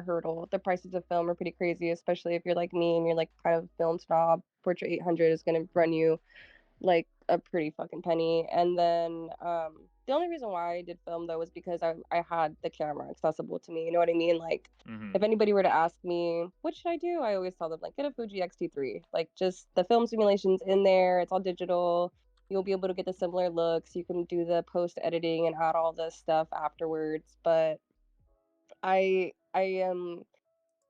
hurdle. The prices of film are pretty crazy, especially if you're like me and you're like kind of a film snob. Portrait 800 is going to run you like a pretty fucking penny. And then the only reason why I did film though was because I had the camera accessible to me. You know what I mean? Like Hmm. if anybody were to ask me what should I do, I always tell them like get a Fuji X-T3. Like just the film simulation's in there. It's all digital. You'll be able to get the similar looks. You can do the post editing and add all this stuff afterwards. But I am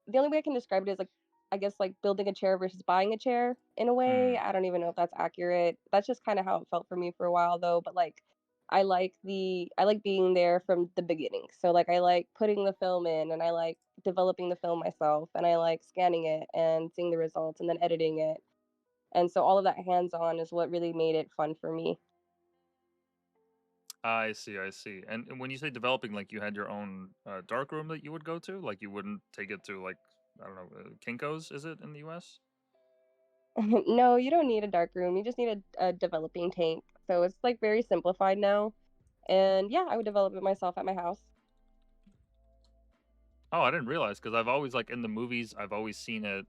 the only way I can describe it is like I guess like building a chair versus buying a chair in a way. Mm. I don't even know if that's accurate. That's just kind of how it felt for me for a while though, but like I like being there from the beginning. So like I like putting the film in and I like developing the film myself and I like scanning it and seeing the results and then editing it. And so all of that hands-on is what really made it fun for me. I see, I see. And when you say developing, like you had your own dark room that you would go to, like you wouldn't take it to like I don't know, Kinko's, is it in the U.S.? No, you don't need a dark room. You just need a developing tank. So it's like very simplified now. And yeah, I would develop it myself at my house. Oh, I didn't realize because I've always like in the movies, I've always seen it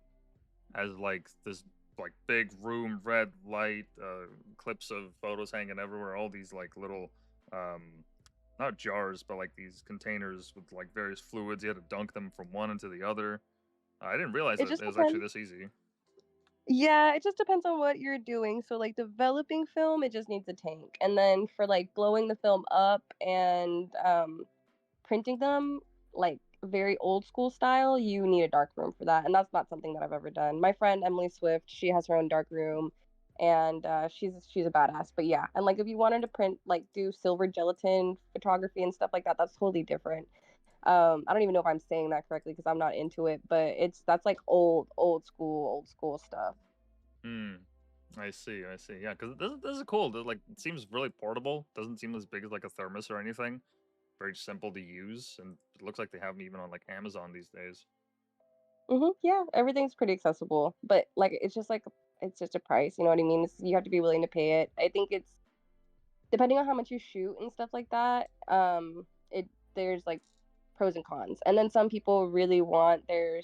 as like this like big room, red light, clips of photos hanging everywhere, all these like little um not jars, but like these containers with like various fluids. You had to dunk them from one into the other. I didn't realize It that just it was actually depends. this easy. Yeah, it just depends on what you're doing. So like developing film, it just needs a tank. And then for like blowing the film up and printing them like very old school style, you need a dark room for that. And that's not something that I've ever done. My friend Emily Swift, she has her own dark room and she's a badass. But yeah, and like if you wanted to print like do silver gelatin photography and stuff like that, that's totally different. I don't even know if I'm saying that correctly because I'm not into it, but it's that's like old school stuff. Hmm. I see. I see. Yeah, because this is cool. Like, it seems really portable. Doesn't seem as big as like a thermos or anything. Very simple to use, and it looks like they have them even on like Amazon these days. Yeah, everything's pretty accessible, but like it's just a price. You know what I mean? You have to be willing to pay it. I think it's depending on how much you shoot and stuff like that. It there's like pros and cons, and then some people really want their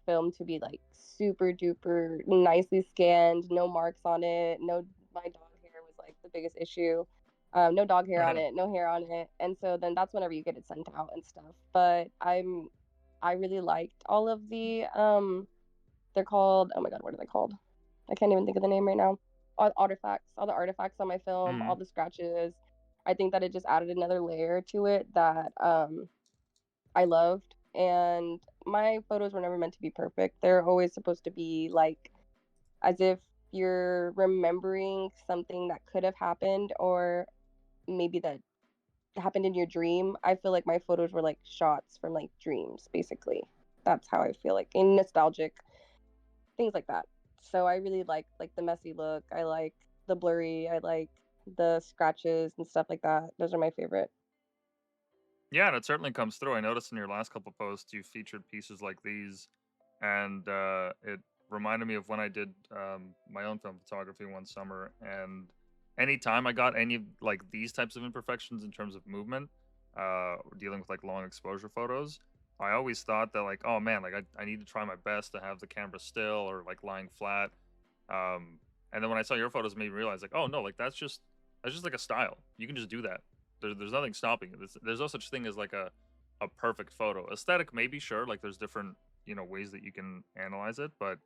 film to be like super duper nicely scanned, no marks on it, no my dog hair was like the biggest issue. No dog hair on it, no hair on it, and so then that's whenever you get it sent out and stuff. But I really liked all of the they're called oh my god, what are they called? I can't even think of the name right now. All the artifacts on my film, all Mm. the scratches. I think that it just added another layer to it that I loved. And my photos were never meant to be perfect. They're always supposed to be like as if you're remembering something that could have happened or maybe that happened in your dream. I feel like my photos were like shots from like dreams, basically. That's how I feel like in nostalgic things like that. So I really like the messy look. I like the blurry. I like the scratches and stuff like that. Those are my favorite. Yeah, and it certainly comes through. I noticed in your last couple posts you featured pieces like these, and it reminded me of when I did my own film photography one summer. And anytime I got any of like these types of imperfections in terms of movement, dealing with like long exposure photos, I always thought that like, oh man, like I need to try my best to have the camera still or like lying flat. Um, and then when I saw your photos, it made me realize like, oh no, like that's just like a style. You can just do that. There's nothing stopping it. There's no such thing as like a perfect photo. Aesthetic, maybe sure. Like there's different ways that you can analyze it, but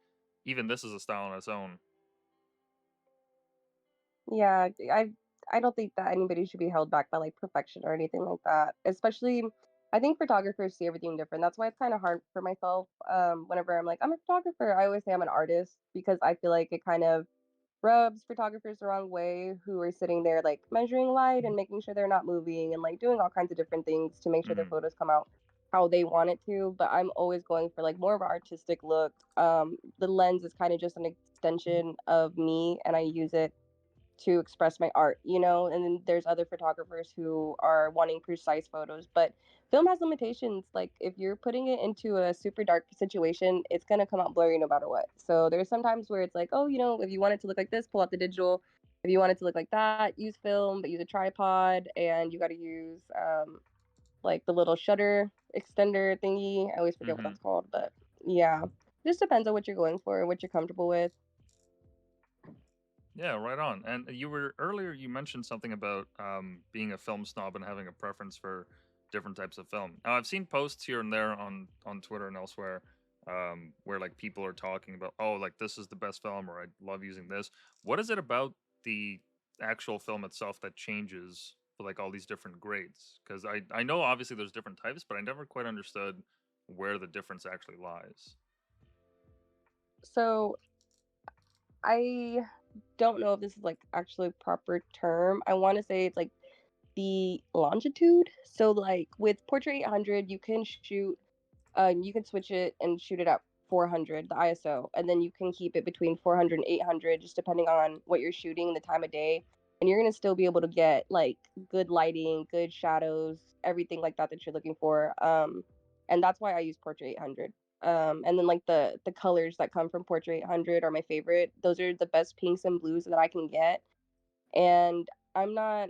even this is a style on its own. Yeah, I don't think that anybody should be held back by like perfection or anything like that. Especially, I think photographers see everything different. That's why it's kind of hard for myself. Whenever I'm like I'm a photographer, I always say I'm an artist because I feel like it kind of rubs photographers the wrong way who are sitting there like measuring light and making sure they're not moving and like doing all kinds of different things to make sure their Hmm. photos come out how they want it to. But I'm always going for like more of an artistic look. The lens is kind of just an extension of me and I use it to express my art, you know? And then there's other photographers who are wanting precise photos, but film has limitations. Like if you're putting it into a super dark situation, it's going to come out blurry no matter what. So there's sometimes where it's like, oh, you know, if you want it to look like this, pull out the digital. If you want it to look like that, use film, but use a tripod and you got to use like the little shutter extender thingy. I always forget what Hmm. that's called, but yeah, just depends on what you're going for, what you're comfortable with. Yeah, right on. And you were earlier, you mentioned something about being a film snob and having a preference for different types of film. Now, I've seen posts here and there on Twitter and elsewhere where like people are talking about, oh, like this is the best film, or I love using this. What is it about the actual film itself that changes for like all these different grades? Because I know obviously there's different types, but I never quite understood where the difference actually lies. So I don't know if this is like actually a proper term. I want to say it's like the longitude. So like with Portrait 800, you can switch it and shoot it at 400, the ISO, and then you can keep it between 400 and 800, just depending on what you're shooting, the time of day. And you're gonna still be able to get like good lighting, good shadows, everything like that that you're looking for. And that's why I use Portrait 800. And then like the colors that come from Portrait 800 are my favorite. Those are the best pinks and blues that I can get. And I'm not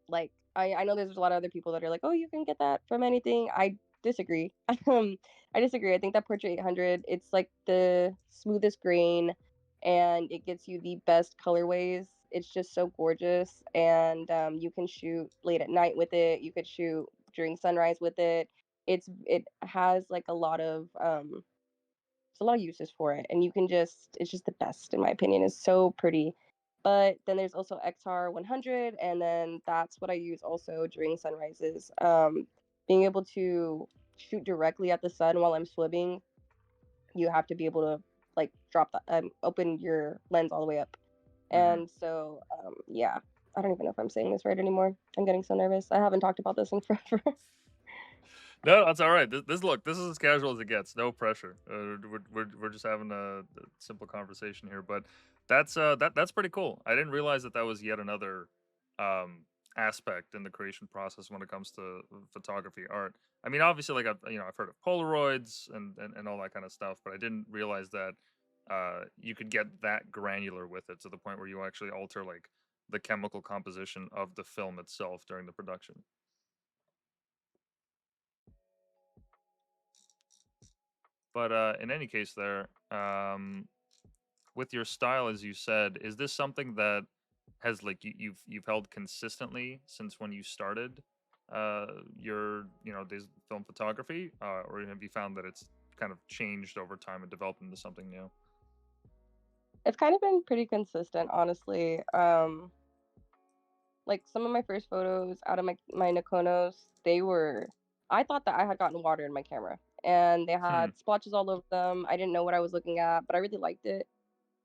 like I know there's a lot of other people that are like, "Oh, you can get that from anything." I disagree. Um, I disagree. I think that Portrait 800, it's like the smoothest grain, and it gets you the best colorways. It's just so gorgeous, and you can shoot late at night with it. You could shoot during sunrise with it. It has like a lot of uses for it, and you can just it's just the best in my opinion. It's so pretty. But then there's also XR 100, and then that's what I use also during sunrises. Being able to shoot directly at the sun while I'm swimming, you have to be able to like open your lens all the way up. Hmm. And so, yeah, I don't even know if I'm saying this right anymore. I'm getting so nervous. I haven't talked about this in forever. No, that's all right. This look, this is as casual as it gets. No pressure. We're just having a simple conversation here, but that's pretty cool. I didn't realize that that was yet another um aspect in the creation process when it comes to photography art. I mean, obviously, like I've heard of Polaroids and all that kind of stuff, but I didn't realize that you could get that granular with it to the point where you actually alter like the chemical composition of the film itself during the production. But in any case, there, with your style, as you said, is this something that has like you've held consistently since when you started your this film photography, or have you found that it's kind of changed over time and developed into something new? It's kind of been pretty consistent, honestly. Like some of my first photos out of my Nikonos, they were I thought that I had gotten water in my camera, and they Hmm. had splotches all over them. I didn't know what I was looking at, but I really liked it,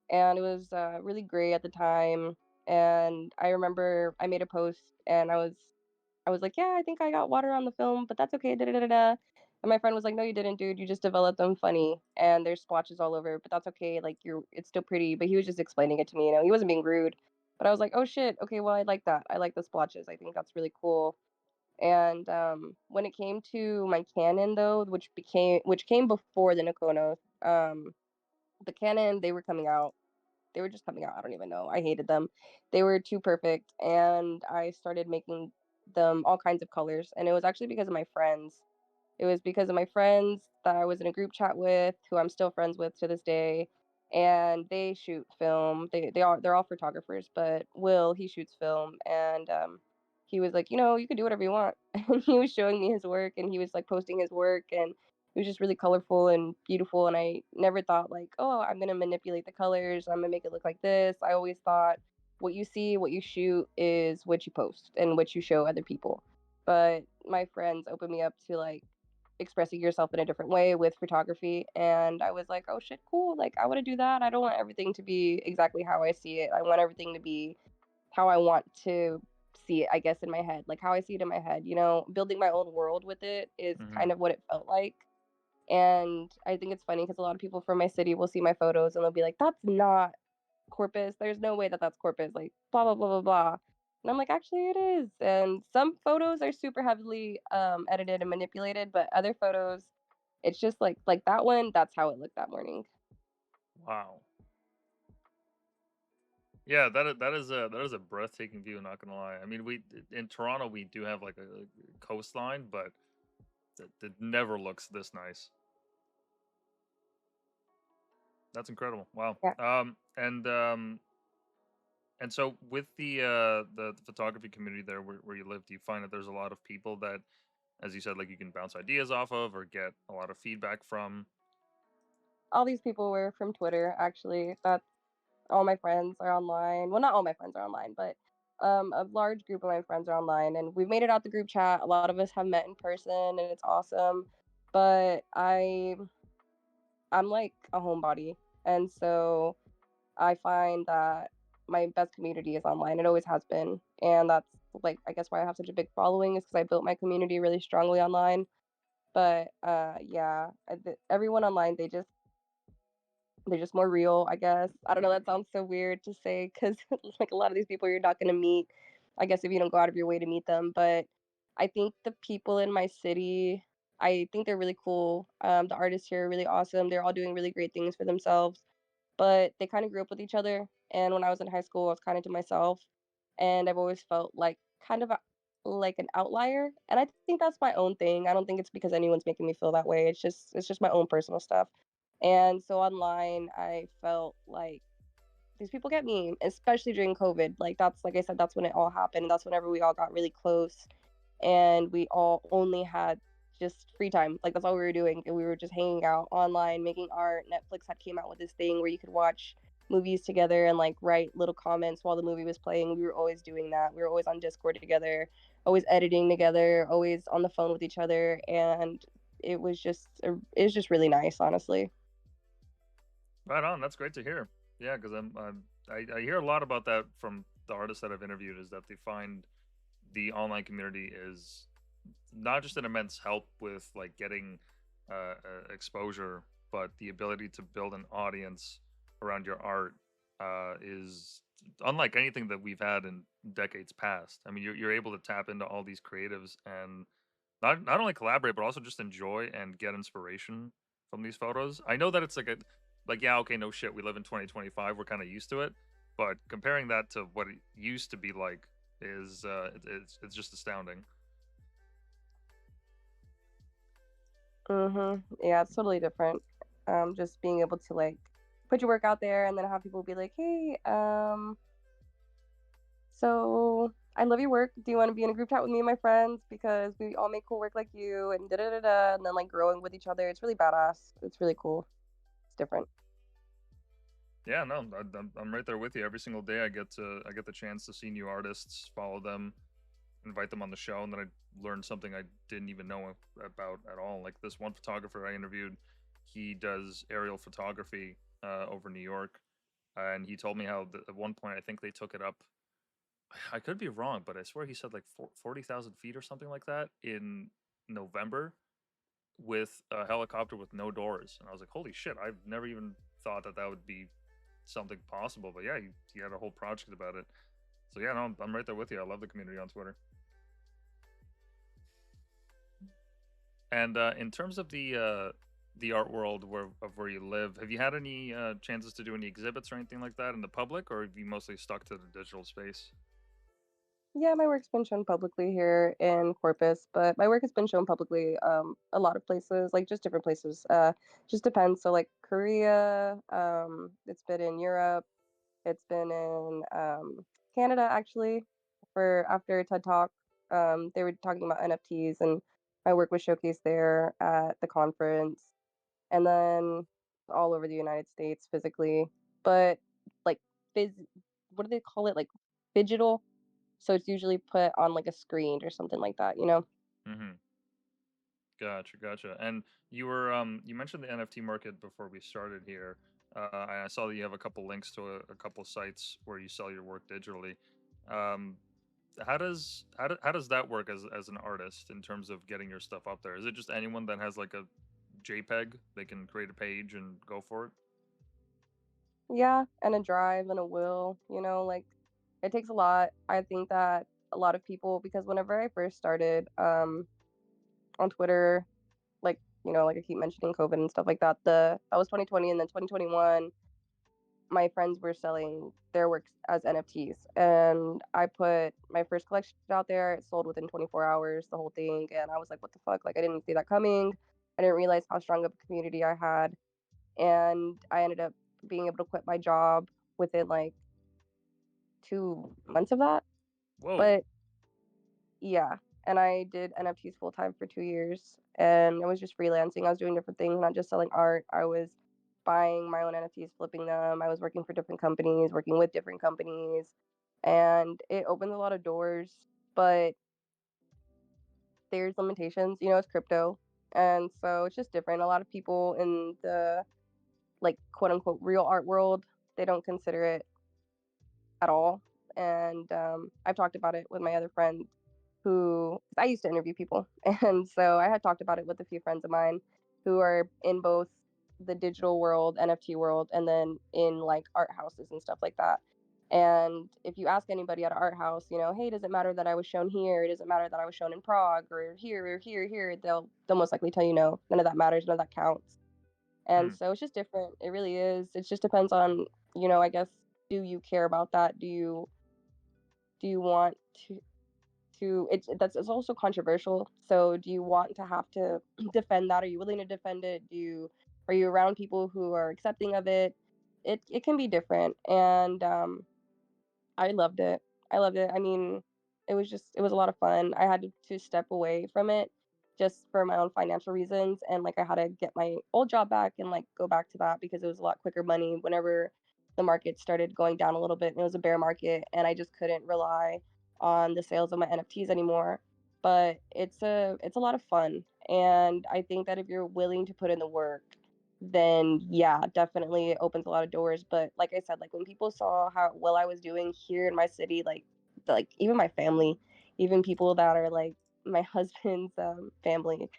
and it was really gray at the time. And I remember I made a post, and I was like, "Yeah, I think I got water on the film, but that's okay." Da da da da. Da." And my friend was like, "No, you didn't, dude. You just developed them funny, and there's splotches all over, but that's okay. Like it's still pretty." But he was just explaining it to me. He wasn't being rude. But I was like, "Oh shit. Okay, well, I like that. I like the splotches. I think that's really cool." And when it came to my Canon though, which came before the Nikono, the Canon they were coming out they were just coming out. I don't even know. I hated them. They were too perfect, and I started making them all kinds of colors. And it was actually because of my friends. It was because of my friends that I was in a group chat with, who I'm still friends with to this day, and they shoot film. They're all photographers, but Will he shoots film, and he was like, you can do whatever you want. And he was showing me his work, and he was like posting his work, and it was just really colorful and beautiful. And I never thought like, oh, I'm gonna manipulate the colors. I'm gonna make it look like this. I always thought what you see, what you shoot is what you post and what you show other people. But my friends opened me up to like expressing yourself in a different way with photography, and I was like, oh shit, cool, like I want to do that. I don't want everything to be exactly how I see it. I want everything to be how I want to see it, I guess, in my head, like how I see it in my head. Building my own world with it is Hmm. kind of what it felt like. And I think it's funny because a lot of people from my city will see my photos and they'll be like, that's not Corpus. There's no way that that's Corpus. Like blah blah blah blah blah. And I'm like, actually, it is. And some photos are super heavily edited and manipulated, but other photos, it's just like that one. That's how it looked that morning. Wow. Yeah, that is a breathtaking view, not gonna lie. I mean, we in Toronto, we do have, like, a coastline, but it never looks this nice. That's incredible. Wow. Yeah, And so with the photography community there where you live, do you find that there's a lot of people that, as you said, like, you can bounce ideas off of or get a lot of feedback from? all these people were from Twitter, actually. That's all my friends are online. Well, not all my friends are online, but a large group of my friends are online, and we've made it out the group chat. A lot of us have met in person, and it's awesome. But I'm like a homebody, and so I find that my best community is online. It always has been, and that's like I guess why I have such a big following is because I built my community really strongly online. But yeah, everyone online they're just more real, I guess. I don't know, that sounds so weird to say because like, a lot of these people you're not gonna meet, I guess, if you don't go out of your way to meet them, but I think the people in my city, I think they're really cool. The artists here are really awesome, they're all doing really great things for themselves, but they kinda grew up with each other, and when I was in high school, I was kinda to myself, and I've always felt like kind of like an outlier, and I think that's my own thing. I don't think it's because anyone's making me feel that way. It's just my own personal stuff. And so online, I felt like these people get me, especially during COVID. Like that's like I said, that's when it all happened. That's whenever we all got really close and we all only had just free time. Like that's all we were doing. And we were just hanging out online, making art. Netflix had came out with this thing where you could watch movies together and like write little comments while the movie was playing. We were always doing that. We were always on Discord together, always editing together, always on the phone with each other. And it was just really nice, honestly. Right on. That's great to hear. Yeah, because I hear a lot about that from the artists that I've interviewed, is that they find the online community is not just an immense help with, like, getting exposure, but the ability to build an audience around your art is unlike anything that we've had in decades past. I mean, you're able to tap into all these creatives and not only collaborate, but also just enjoy and get inspiration from these photos. I know that it's like, yeah, okay, no shit, we live in 2025, we're kind of used to it, but comparing that to what it used to be like is it's just astounding. Yeah, it's totally different. Just being able to like put your work out there and then have people be like, "Hey, so I love your work. Do you want to be in a group chat with me and my friends because we all make cool work like you?" And da da da da. And then like growing with each other. It's really badass. It's really cool. It's different. Yeah, no, I'm right there with you. Every single day, I get the chance to see new artists, follow them, invite them on the show, and then I learned something I didn't even know about at all. Like this one photographer I interviewed, he does aerial photography over New York, and he told me how at one point I think they took it up. I could be wrong, but I swear he said like 40,000 feet or something like that in November with a helicopter with no doors, and I was like, holy shit! I've never even thought that that would be something possible. But yeah, he had a whole project about it. So yeah, no, I'm right there with you. I love the community on Twitter. And in terms of the art world where you live, have you had any chances to do any exhibits or anything like that in the public, or have you mostly stuck to the digital space? Yeah, my work's been shown publicly here in Corpus, but my work has been shown publicly a lot of places, like just different places. Just depends. So like Korea, it's been in Europe. It's been in Canada actually for after a TED Talk. They were talking about NFTs and my work was showcased there at the conference and then all over the United States physically. But like phys what do they call it? Like digital. So it's usually put on like a screen or something like that, you know? Hmm. Gotcha, gotcha. And you mentioned the NFT market before we started here. And I saw that you have a couple links to a couple sites where you sell your work digitally. Um, how does that work as an artist in terms of getting your stuff up there? Is it just anyone that has like a JPEG, they can create a page and go for it? Yeah, and a drive and a will, like it takes a lot. I think that a lot of people because whenever I first started on Twitter, like, like I keep mentioning COVID and stuff like that, that was 2020 and then 2021 my friends were selling their works as NFTs, and I put my first collection out there. It sold within 24 hours, the whole thing, and I was like, "What the fuck?" Like, I didn't see that coming. I didn't realize how strong of a community I had, and I ended up being able to quit my job within like 2 months of that. Whoa. But yeah, and I did NFTs full time for 2 years, and I was just freelancing. I was doing different things, not just selling art. I was buying my own NFTs, flipping them. I was working for different companies, working with different companies, and it opened a lot of doors, but there's limitations. It's crypto, and so it's just different. A lot of people in the, like, quote unquote real art world, they don't consider it at all. And I've talked about it with my other friend who I used to interview people. And so I had talked about it with a few friends of mine who are in both the digital world, NFT world, and then in like art houses and stuff like that. And if you ask anybody at an art house, hey, does it matter that I was shown here? Does it matter that I was shown in Prague or here or here, here? They'll most likely tell you no. None of that matters. None of that counts. And Hmm. so it's just different. It really is. It just depends on, I guess, do you care about that? Do you want to it's also controversial. So do you want to have to defend that? Are you willing to defend it? Are you around people who are accepting of it? It can be different. And I loved it. I loved it. I mean, it was a lot of fun. I had to step away from it just for my own financial reasons, and like I had to get my old job back and like go back to that because it was a lot quicker money whenever the market started going down a little bit and it was a bear market and I just couldn't rely on the sales of my NFTs anymore. But it's a lot of fun, and I think that if you're willing to put in the work, then yeah, definitely it opens a lot of doors. But like I said, like when people saw how well I was doing here in my city, like even my family, even people that are like my husband's family,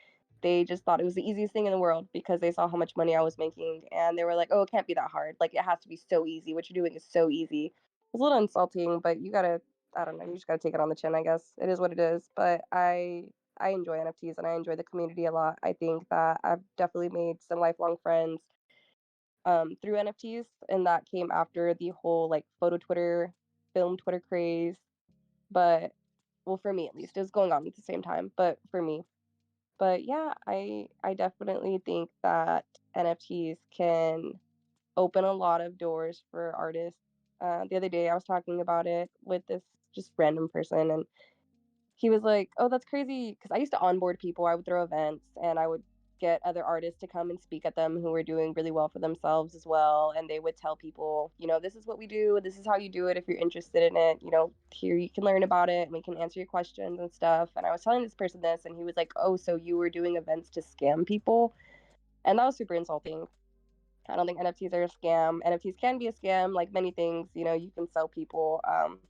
they just thought it was the easiest thing in the world because they saw how much money I was making, and they were like, "Oh, it can't be that hard. Like it has to be so easy. What you're doing is so easy." It's a little insulting, but you gotta, I don't know, you just gotta take it on the chin, I guess. It is what it is. But I enjoy NFTs and I enjoy the community a lot. I think that I've definitely made some lifelong friends through NFTs, and that came after the whole like photo Twitter, film Twitter craze. But well, for me at least, it was going on at the same time. But for me, but yeah, I definitely think that NFTs can open a lot of doors for artists. The other day, I was talking about it with this just random person, and he was like, "Oh, that's crazy." Because I used to onboard people. I would throw events and I would get other artists to come and speak at them who were doing really well for themselves as well. And they would tell people, this is what we do. This is how you do it if you're interested in it. Here you can learn about it and we can answer your questions and stuff. And I was telling this person this, and he was like, "Oh, so you were doing events to scam people?" And that was super insulting. I don't think NFTs are a scam. NFTs can be a scam, like many things. You can sell people,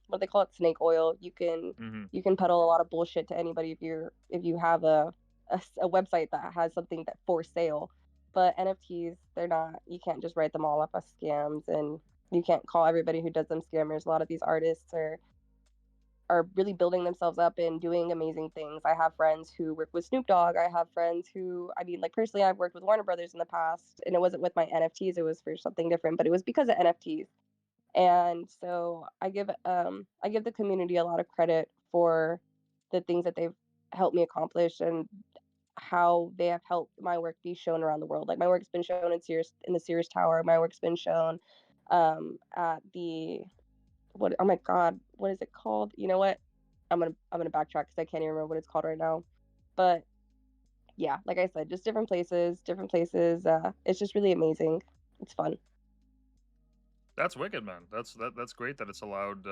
what they call it, snake oil. Hmm. You can peddle a lot of bullshit to anybody if you have a website that has something that for sale. But NFTs, they're not. You can't just write them all up as scams, and you can't call everybody who does them scammers. A lot of these artists are really building themselves up and doing amazing things. I have friends who work with Snoop Dogg. I have friends who, I mean, like personally, I've worked with Warner Brothers in the past, and it wasn't with my NFTs. It was for something different, but it was because of NFTs. And so I give the community a lot of credit for the things that they've helped me accomplish and how they have helped my work be shown around the world. Like my work's been shown in the Sears Tower. My work's been shown at the what oh my god, what is it called? You know what? I'm gonna backtrack because I can't even remember what it's called right now. But yeah, like I said, just different places, different places. It's just really amazing. It's fun. That's wicked, man. That's great that it's allowed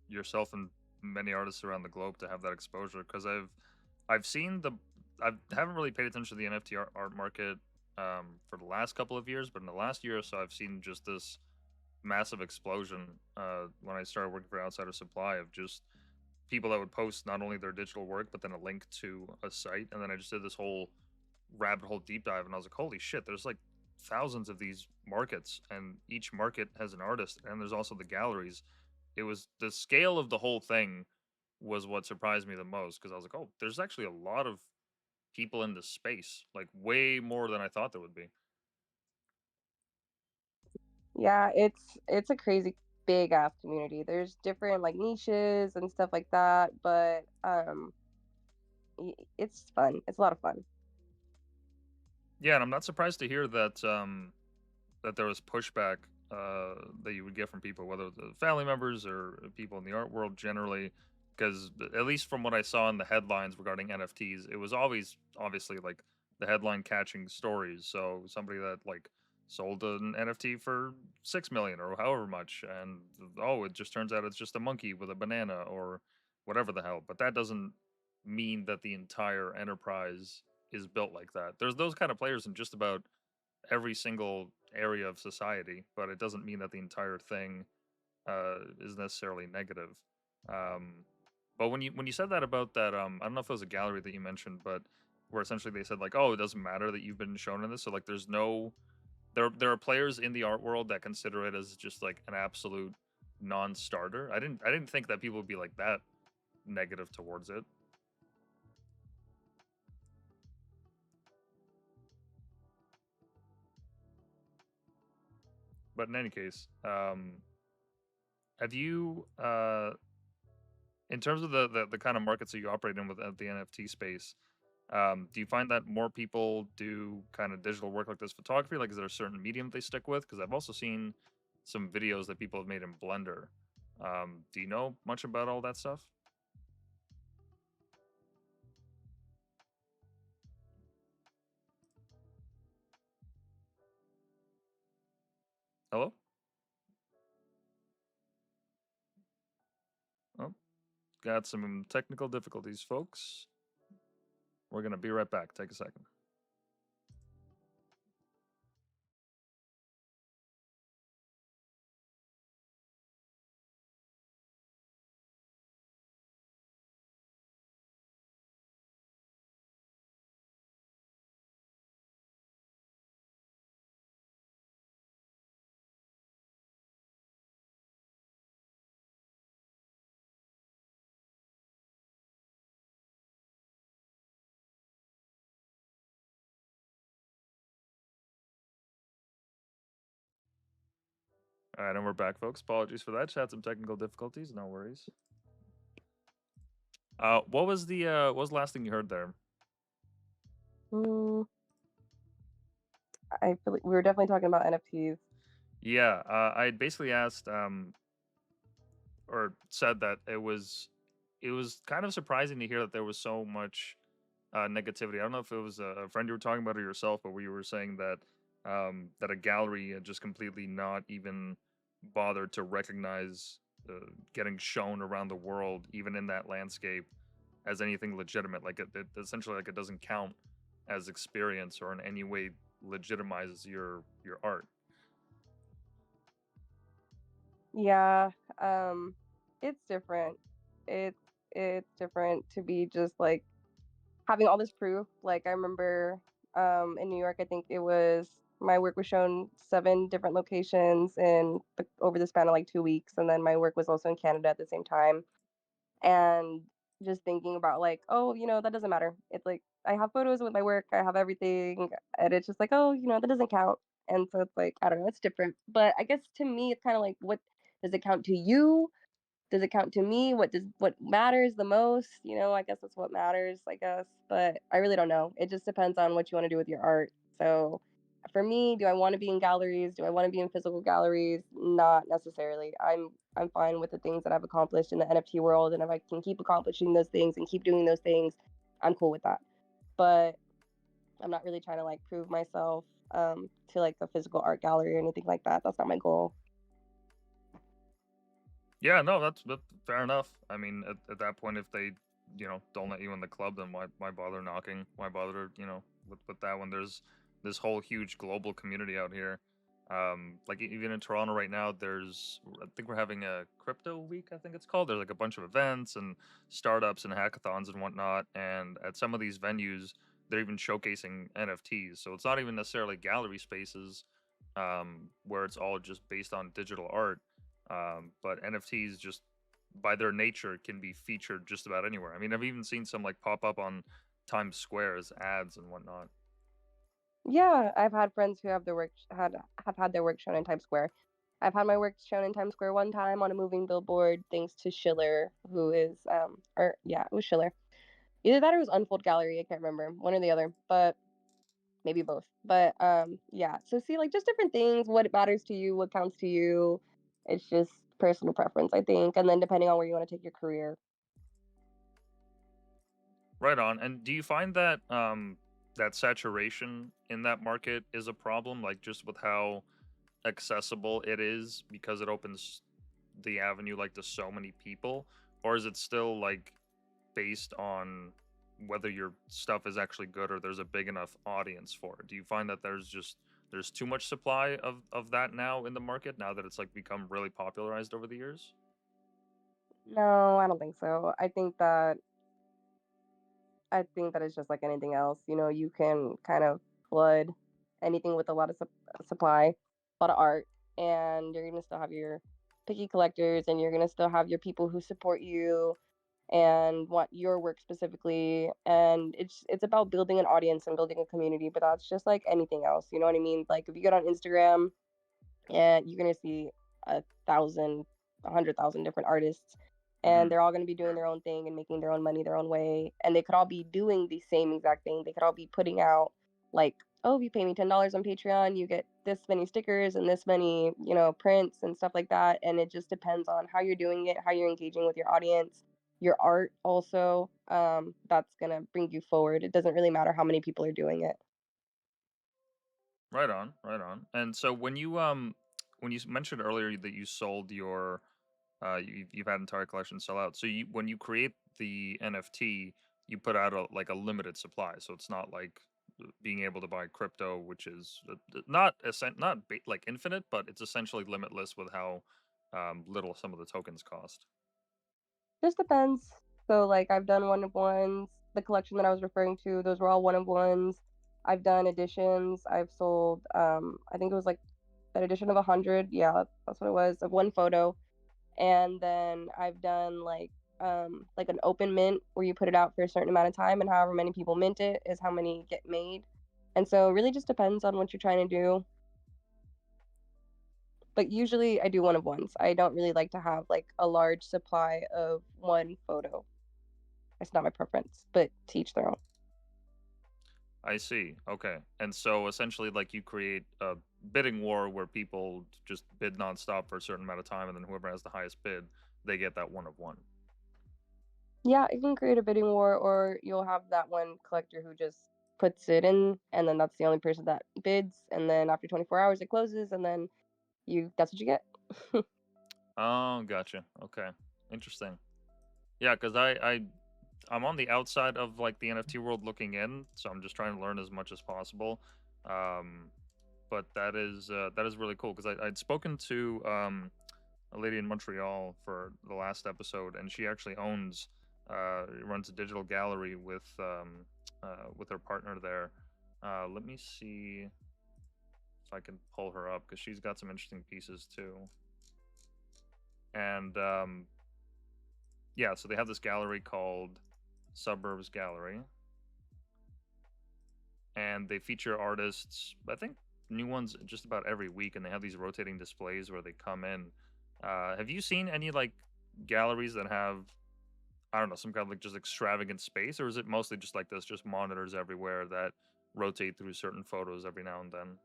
yourself and many artists around the globe to have that exposure. Because I've seen the I haven't really paid attention to the NFT art market for the last couple of years, but in the last year or so, I've seen just this massive explosion when I started working for Outsider Supply of just people that would post not only their digital work but then a link to a site, and then I just did this whole rabbit hole deep dive, and I was like, holy shit, there's like thousands of these markets, and each market has an artist, and there's also the galleries. It was the scale of the whole thing was what surprised me the most because I was like, oh, there's actually a lot of people in this space, like way more than I thought there would be. Yeah, it's a crazy big ass community. There's different like niches and stuff like that, but it's fun. It's a lot of fun. Yeah, and I'm not surprised to hear that that there was pushback that you would get from people, whether the family members or people in the art world generally. Because at least from what I saw in the headlines regarding NFTs, it was always obviously like the headline catching stories. So somebody that like sold an NFT for 6 million or however much, and oh, it just turns out it's just a monkey with a banana or whatever the hell. But that doesn't mean that the entire enterprise is built like that. There's those kind of players in just about every single area of society, but it doesn't mean that the entire thing is necessarily negative. Um, but when you said that about that, I don't know if it was a gallery that you mentioned, but where essentially they said like, oh, it doesn't matter that you've been shown in this. So like, there's no there are players in the art world that consider it as just like an absolute non-starter. I didn't think that people would be like that negative towards it. But in any case, have you in terms of the kind of markets that you operate in with the NFT space, do you find that more people do kind of digital work like this photography? Like, is there a certain medium they stick with? Because I've also seen some videos that people have made in Blender. Do you know much about all that stuff? Hello? Oh, got some technical difficulties, folks. We're gonna be right back. Take a second. All right, and we're back, folks. Apologies for that. Just had some technical difficulties. No worries. What was the last thing you heard there? Mm, I feel like we were definitely talking about NFTs. Yeah, I had basically asked or said that it was kind of surprising to hear that there was so much negativity. I don't know if it was a friend you were talking about or yourself, but where you were saying that that a gallery had just completely not even bothered to recognize getting shown around the world, even in that landscape, as anything legitimate. Like it essentially like it doesn't count as experience or in any way legitimizes your art. Yeah, it's different. It's it's different to be just like having all this proof. Like I remember in New York, I think it was my work was shown 7 different locations in over the span of like 2 weeks, and then my work was also in Canada at the same time. And just thinking about like, oh, that doesn't matter. It's like I have photos with my work, I have everything, and it's just like, oh, that doesn't count. And so it's like I don't know, it's different. But I guess to me, it's kind of like, what does it count to you? Does it count to me? What matters the most? I guess that's what matters, I guess. But I really don't know. It just depends on what you want to do with your art. So for me, do I want to be in galleries? Do I want to be in physical galleries? Not necessarily. I'm fine with the things that I've accomplished in the NFT world, and if I can keep accomplishing those things and keep doing those things, I'm cool with that. But I'm not really trying to like prove myself to like a physical art gallery or anything like that. That's not my goal. Yeah, no, that's fair enough. I mean, at that point, if they, don't let you in the club, then why bother knocking? Why bother, with that when there's this whole huge global community out here. Like even in Toronto right now, I think we're having a crypto week. I think it's called. There's like a bunch of events and startups and hackathons and whatnot. And at some of these venues, they're even showcasing NFTs. So it's not even necessarily gallery spaces, where it's all just based on digital art, but NFTs just by their nature can be featured just about anywhere. I mean, I've even seen some like pop up on Times Square as ads and whatnot. Yeah, I've had friends who have their work have had their work shown in Times Square. I've had my work shown in Times Square one time on a moving billboard, thanks to Schiller, who is, or yeah, it was Schiller. Either that or it was Unfold Gallery. I can't remember, one or the other, but maybe both. But yeah. So see, like just different things, what matters to you, what counts to you. It's just personal preference, I think, and then depending on where you want to take your career. Right on. And do you find that that saturation in that market is a problem, like just with how accessible it is because it opens the avenue like to so many people, or is it still like based on whether your stuff is actually good or there's a big enough audience for it? Do you find that there's too much supply of that now in the market now that it's like become really popularized over the years? No, I don't think so. I think that it's just like anything else. You know, you can kind of flood anything with a lot of supply, a lot of art, and you're gonna still have your picky collectors, and you're gonna still have your people who support you and want your work specifically. And it's about building an audience and building a community. But that's just like anything else. You know what I mean? Like if you get on Instagram and you're gonna see 1,000, 100,000 different artists, and Hmm. they're all gonna be doing their own thing and making their own money their own way, and they could all be doing the same exact thing. They could all be putting out like, oh, if you pay me $10 on Patreon, you get this many stickers and this many, prints and stuff like that. And it just depends on how you're doing it, how you're engaging with your audience, your art also. That's gonna bring you forward. It doesn't really matter how many people are doing it. Right on, right on. And so when you mentioned earlier that you sold your you've had entire collections sell out. So when you create the NFT, you put out a limited supply. So it's not like being able to buy crypto, which is not like infinite, but it's essentially limitless with how little some of the tokens cost. Just depends. So, like, I've done one of ones. The collection that I was referring to, those were all one of ones. I've done editions. I've sold, I think it was like an edition of 100. Yeah, that's what it was, of one photo. And then I've done like an open mint where you put it out for a certain amount of time, and however many people mint it is how many get made. And so, it really just depends on what you're trying to do. But usually, I do one of ones. I don't really like to have like a large supply of one photo. It's not my preference, but to each their own. I see. Okay. And so essentially, like you create a bidding war where people just bid nonstop for a certain amount of time, and then whoever has the highest bid, they get that one of one. Yeah, it can create a bidding war, or you'll have that one collector who just puts it in, and then that's the only person that bids, and then after 24 hours it closes, and then that's what you get. Oh, gotcha. Okay. Interesting. Yeah, because I'm on the outside of like the NFT world looking in, so I'm just trying to learn as much as possible. Um, but that is really cool because I'd spoken to a lady in Montreal for the last episode, and she actually runs a digital gallery with her partner there. Let me see if I can pull her up because she's got some interesting pieces too. And yeah, so they have this gallery called Suburbs Gallery, and they feature artists. I think new ones just about every week, and they have these rotating displays where they come in. Have you seen any like galleries that have I don't know some kind of like just extravagant space, or is it mostly just like this, just monitors everywhere that rotate through certain photos every now and then?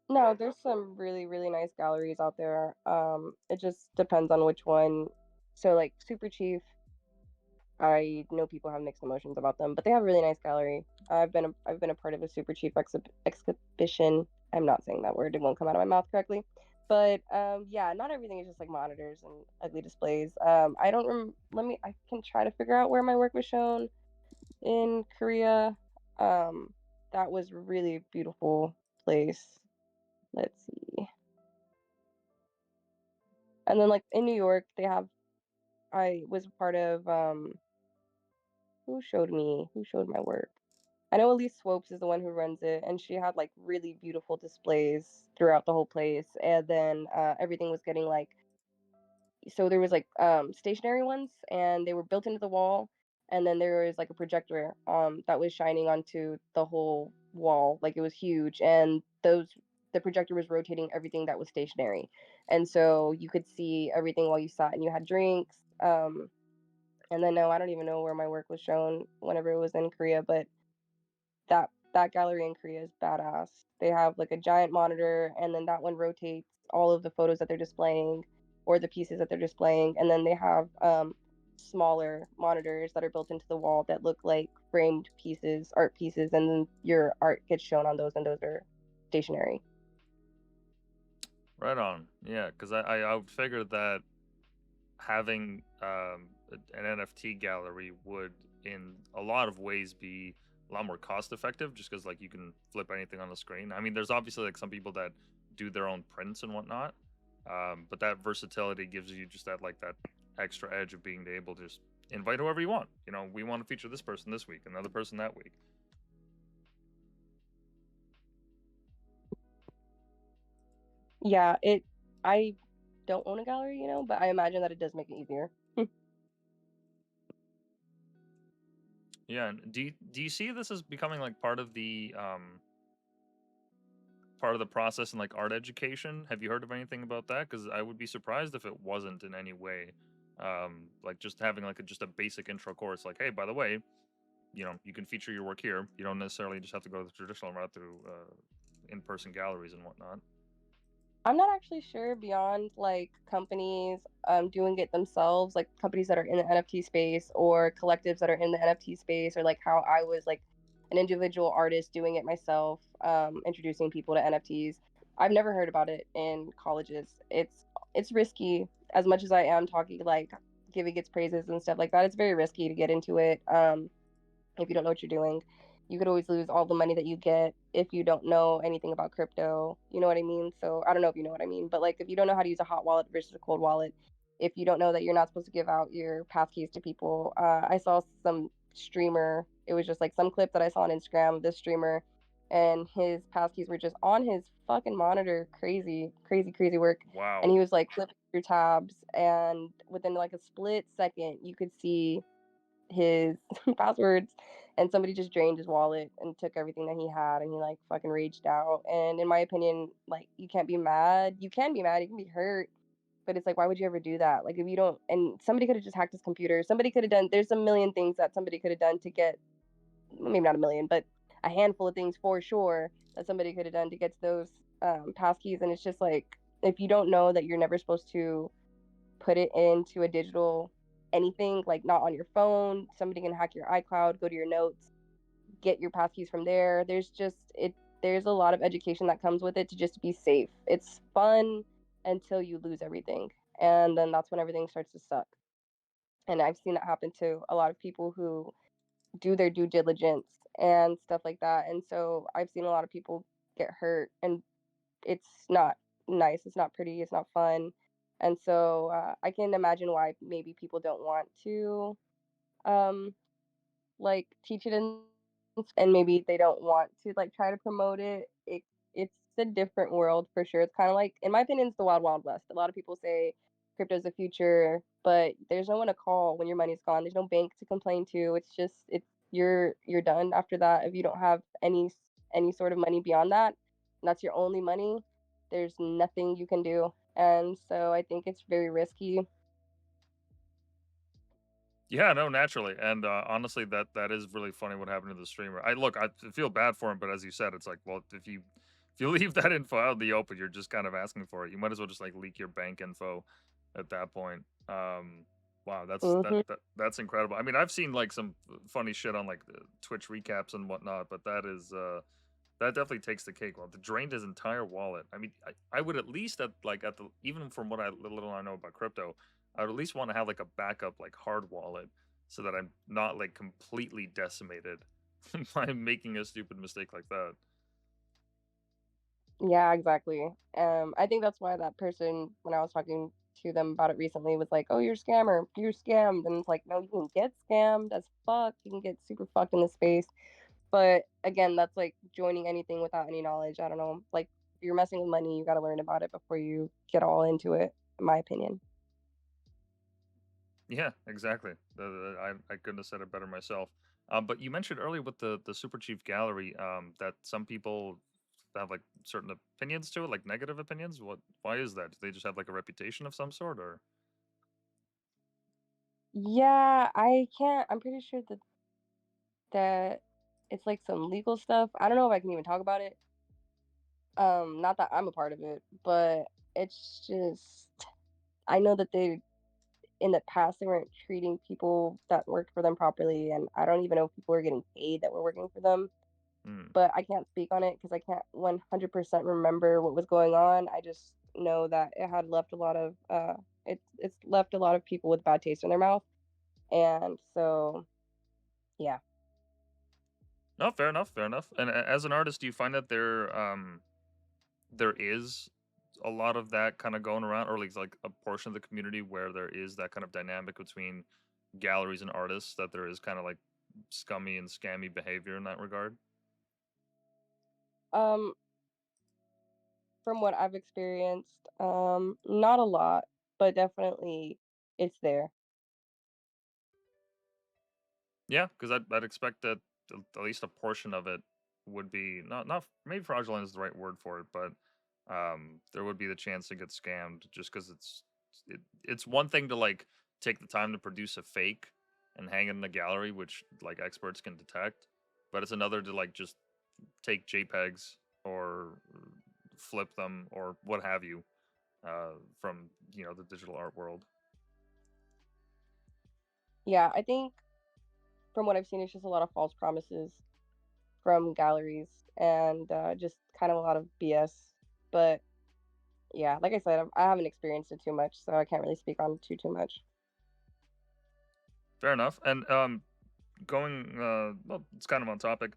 No, there's some really, really nice galleries out there. It just depends on which one. So, like, Super Chief, I know people have mixed emotions about them, but they have a really nice gallery. I've been a part of a Super Chief exhibition. I'm not saying that word; it won't come out of my mouth correctly. But yeah, not everything is just like monitors and ugly displays. I don't let me. I can try to figure out where my work was shown in Korea. Um, that was really beautiful place. Let's see. And then like in New York, I was part of who showed my work? I know Elise Swopes is the one who runs it, and she had like really beautiful displays throughout the whole place. And then everything was getting like, so there was like stationary ones, and they were built into the wall, and then there was like a projector that was shining onto the whole wall, like it was huge, and those the projector was rotating everything that was stationary, and so you could see everything while you sat and you had drinks. And then no, I don't even know where my work was shown whenever it was in Korea, but that gallery in Korea is badass. They have like a giant monitor, and then that one rotates all of the photos that they're displaying or the pieces that they're displaying, and then they have smaller monitors that are built into the wall that look like framed pieces, art pieces, and then your art gets shown on those, and those are stationary. Right on. Yeah, because I would figure that having an NFT gallery would, in a lot of ways, be a lot more cost effective, just because like you can flip anything on the screen. I mean, there's obviously like some people that do their own prints and whatnot, but that versatility gives you just that extra edge of being able to just invite whoever you want. You know, we want to feature this person this week, another person that week. Yeah, it. I don't own a gallery, but I imagine that it does make it easier. Yeah, and do you see this as becoming like part of the process in like art education? Have you heard of anything about that? Because I would be surprised if it wasn't in any way. Like just having like just a basic intro course, like, hey, by the way, you know, you can feature your work here. You don't necessarily just have to go the traditional route through in-person galleries and whatnot. I'm not actually sure beyond like companies doing it themselves, like companies that are in the NFT space or collectives that are in the NFT space, or like how I was like an individual artist doing it myself, introducing people to NFTs. I've never heard about it in colleges. It's risky as much as I am talking like giving its praises and stuff like that. It's very risky to get into it. If you don't know what you're doing. You could always lose all the money that you get if you don't know anything about crypto. You know what I mean? So I don't know if you know what I mean, but like if you don't know how to use a hot wallet versus a cold wallet, if you don't know that you're not supposed to give out your passkeys to people, I saw some streamer. It was just like some clip that I saw on Instagram of this streamer, and his passkeys were just on his fucking monitor. Crazy, crazy, crazy work. And Wow. he was like flipping through tabs, and within like a split second, you could see his passwords, and somebody just drained his wallet and took everything that he had, and he like fucking raged out. And in my opinion, like you can't be mad. You can be mad, you can be hurt, but it's like why would you ever do that? Like if you don't, and somebody could have just hacked his computer. Somebody could have done, there's a million things that somebody could have done to get, maybe not a million, but a handful of things for sure that somebody could have done to get to those passkeys. And it's just like if you don't know that you're never supposed to put it into a digital anything, like not on your phone. Somebody can hack your iCloud, go to your notes, get your passkeys from there. There's a lot of education that comes with it to just be safe. It's fun until you lose everything. And then that's when everything starts to suck. And I've seen it happen to a lot of people who do their due diligence and stuff like that. And so I've seen a lot of people get hurt, and it's not nice. It's not pretty. It's not fun. And so I can imagine why maybe people don't want to um, like teach it in, and maybe they don't want to like try to promote it. It's a different world for sure. It's kind of like, in my opinion, it's the wild wild west. A lot of people say crypto's the future, but there's no one to call when your money's gone. There's no bank to complain to. It's you're done after that if you don't have any sort of money beyond that. And that's your only money. There's nothing you can do. And so I think it's very risky. Yeah, no, naturally, and honestly, that is really funny what happened to the streamer. I feel bad for him, but as you said, it's like, well, if you leave that info out in the open, you're just kind of asking for it. You might as well just like leak your bank info at that point. Wow, Hmm. that's incredible. I mean, I've seen like some funny shit on like the Twitch recaps and whatnot, but that definitely takes the cake. Well, the drained his entire wallet. I mean, I would at least at the even from what I little I know about crypto, I would at least want to have like a backup like hard wallet so that I'm not like completely decimated by making a stupid mistake like that. Yeah, exactly. I think that's why that person, when I was talking to them about it recently, was like, "Oh, you're a scammer. You're scammed." And it's like, no, you can get scammed as fuck. You can get super fucked in this space. But again, that's like joining anything without any knowledge. I don't know. Like, if you're messing with money, you got to learn about it before you get all into it, in my opinion. Yeah, exactly. I couldn't have said it better myself. But you mentioned earlier with the Super Chief Gallery that some people have like certain opinions to it, like negative opinions? What? Why is that? Do they just have like a reputation of some sort, or? Yeah, I can't I'm pretty sure that it's, like, some legal stuff. I don't know if I can even talk about it. Not that I'm a part of it, but it's just I know that they in the past, they weren't treating people that worked for them properly, and I don't even know if people were getting paid that were working for them, Hmm. but I can't speak on it because I can't 100% remember what was going on. I just know that it had left a lot of, it's left a lot of people with bad taste in their mouth, and so, yeah. No, fair enough, fair enough. And as an artist, do you find that there is a lot of that kind of going around, or at least like a portion of the community where there is that kind of dynamic between galleries and artists, that there is kind of like scummy and scammy behavior in that regard? Um, from what I've experienced, not a lot, but definitely it's there. Yeah, because I'd expect that at least a portion of it would be not maybe fraudulent is the right word for it, but there would be the chance to get scammed just because it's one thing to like take the time to produce a fake and hang it in the gallery, which like experts can detect, but it's another to like just take JPEGs or flip them or what have you from the digital art world. Yeah, I think from what I've seen, it's just a lot of false promises from galleries and, just kind of a lot of BS. But yeah, like I said, I haven't experienced it too much, so I can't really speak on too much. Fair enough. And going well, it's kind of on topic.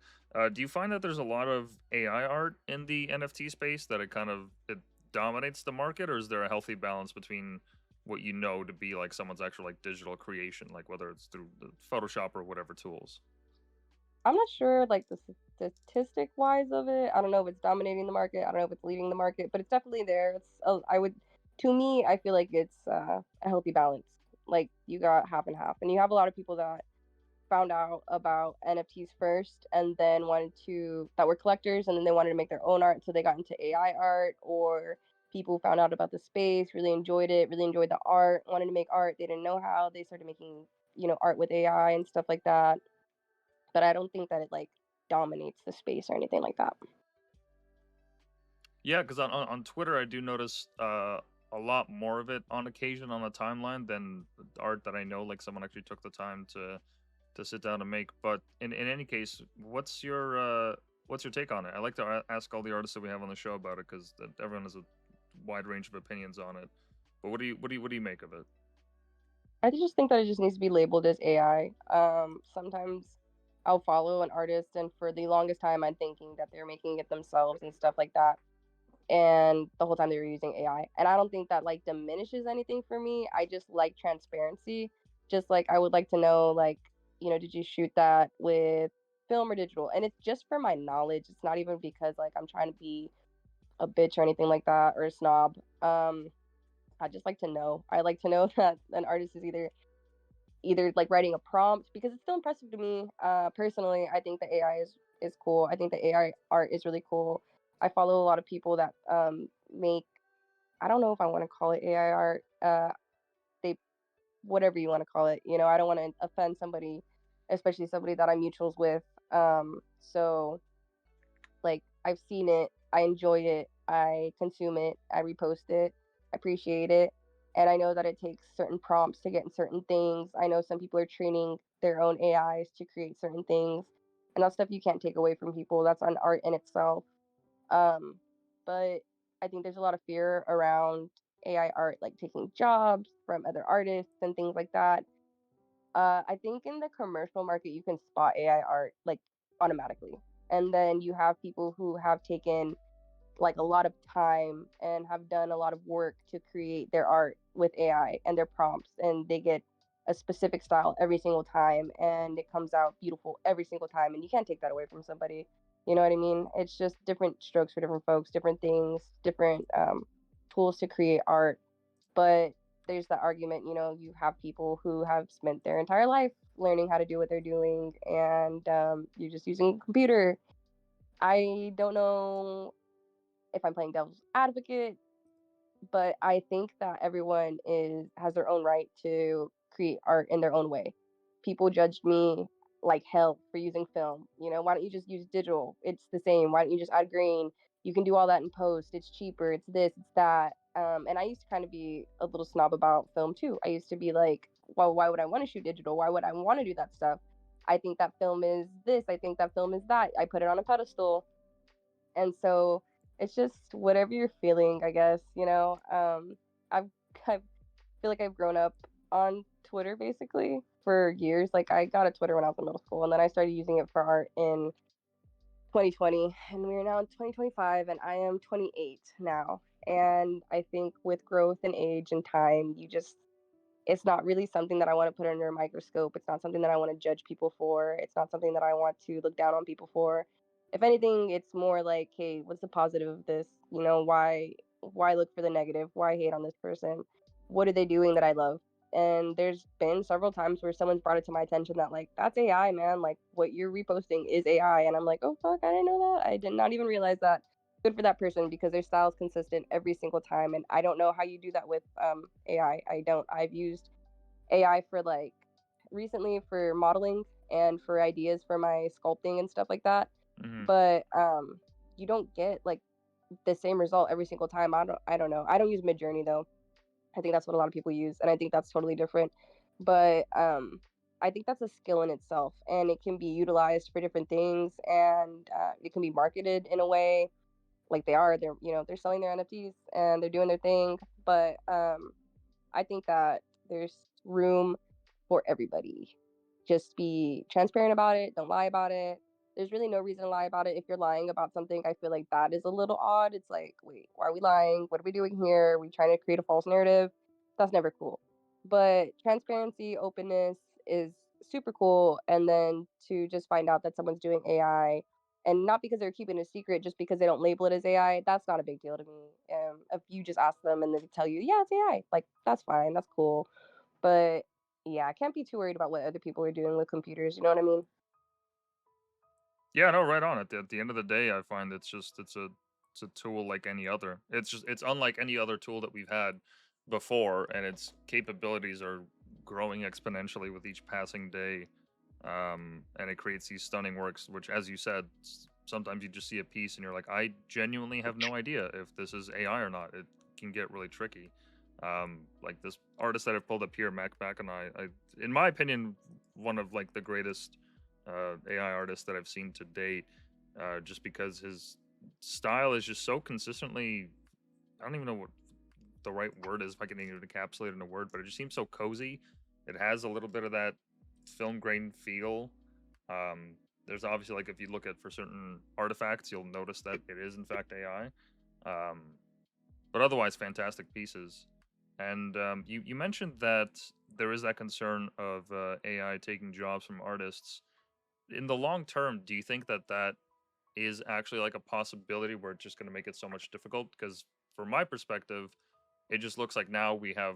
Do you find that there's a lot of AI art in the NFT space, that it dominates the market, or is there a healthy balance between what you know to be like someone's actual like digital creation, like whether it's through the Photoshop or whatever tools? I'm not sure like the statistic wise of it. I don't know if it's dominating the market. I don't know if it's leading the market, but it's definitely there. I would to me, I feel like it's a healthy balance. Like you got half and half, and you have a lot of people that found out about NFTs first and then wanted to that were collectors and then they wanted to make their own art, so they got into AI art, or people found out about the space, really enjoyed it, really enjoyed the art, wanted to make art, they didn't know how, they started making, art with AI and stuff like that. But I don't think that it like dominates the space or anything like that. Yeah, because on Twitter, I do notice a lot more of it on occasion on the timeline than the art that I know like someone actually took the time to sit down and make. But in any case, what's your take on it? I like to ask all the artists that we have on the show about it, because everyone has a wide range of opinions on it. But what do you make of it? I just think that it just needs to be labeled as AI. Sometimes I'll follow an artist and for the longest time I'm thinking that they're making it themselves and stuff like that, and the whole time they were using AI. And I don't think that like diminishes anything for me. I just like transparency. Just like I would like to know, like, did you shoot that with film or digital? And it's just for my knowledge. It's not even because like I'm trying to be a bitch or anything like that or a snob. I just like to know. I like to know that an artist is either like writing a prompt because it's still impressive to me. Personally, I think the AI is cool. I think the AI art is really cool. I follow a lot of people that make I don't know if I want to call it AI art. They whatever you want to call it. I don't want to offend somebody, especially somebody that I'm mutuals with. So like I've seen it, I enjoy it, I consume it, I repost it, I appreciate it, and I know that it takes certain prompts to get in certain things. I know some people are training their own AIs to create certain things, and that's stuff you can't take away from people. That's an art in itself. Um, but I think there's a lot of fear around AI art, like taking jobs from other artists and things like that. I think in the commercial market, you can spot AI art like automatically. And then you have people who have taken like a lot of time and have done a lot of work to create their art with AI and their prompts, and they get a specific style every single time, and it comes out beautiful every single time. And you can't take that away from somebody. You know what I mean? It's just different strokes for different folks, different things, different tools to create art. But there's the argument, you have people who have spent their entire life learning how to do what they're doing, and you're just using a computer. I don't know. if I'm playing devil's advocate, but I think that everyone is has their own right to create art in their own way. People judged me like hell for using film. You know, why don't you just use digital? It's the same. Why don't you just add green? You can do all that in post. It's cheaper. It's this. It's that. And I used to kind of be a little snob about film too. I used to be like, well, why would I want to shoot digital? Why would I want to do that stuff? I think that film is this. I think that film is that. I put it on a pedestal. And so it's just whatever you're feeling, I guess, you know. I've I feel like I've grown up on Twitter basically for years. Like I got a Twitter when I was in middle school and then I started using it for art in 2020 and we are now in 2025 and I am 28 now. And I think with growth and age and time, you just it's not really something that I want to put under a microscope. It's not something that I want to judge people for. It's not something that I want to look down on people for. If anything, it's more like, hey, what's the positive of this? You know, why look for the negative? Why hate on this person? What are they doing that I love? And there's been several times where someone's brought it to my attention that like that's AI, man. Like what you're reposting is AI, and I'm like, oh fuck, I didn't know that. I did not even realize that. Good for that person because their style is consistent every single time, and I don't know how you do that with AI. I don't. I've used AI for like recently for modeling and for ideas for my sculpting and stuff like that. Hmm. But you don't get like the same result every single time. I don't know. I don't use Midjourney though. I think that's what a lot of people use and I think that's totally different. But I think that's a skill in itself and it can be utilized for different things and it can be marketed in a way like they are. They're they're selling their NFTs and they're doing their thing. But I think that there's room for everybody. Just be transparent about it. Don't lie about it. There's really no reason to lie about it. If you're lying about something, I feel like that is a little odd. It's like, wait, why are we lying? What are we doing here? Are we trying to create a false narrative? That's never cool. But transparency, openness is super cool. And then to just find out that someone's doing AI and not because they're keeping it a secret, just because they don't label it as AI, that's not a big deal to me. If you just ask them and they tell you, yeah, it's AI, like that's fine, that's cool. But yeah, I can't be too worried about what other people are doing with computers. You know what I mean? Yeah, no, right on. At the end of the day, I find it's a tool like any other. It's unlike any other tool that we've had before, and its capabilities are growing exponentially with each passing day. And it creates these stunning works, which, as you said, sometimes you just see a piece and you're like, I genuinely have no idea if this is AI or not. It can get really tricky. Like this artist that I've pulled up here, Mac Back, and I, in my opinion, one of like the greatest AI artists that I've seen to date. Just because his style is just so consistently, I don't even know what the right word is if I can even encapsulate it in a word, but it just seems so cozy. It has a little bit of that film grain feel. There's obviously like if you look at for certain artifacts, you'll notice that it is in fact AI. Um, but otherwise, fantastic pieces. And you mentioned that there is that concern of AI taking jobs from artists. In the long term, do you think that that is actually like a possibility where it's just going to make it so much difficult? Because from my perspective, it just looks like now we have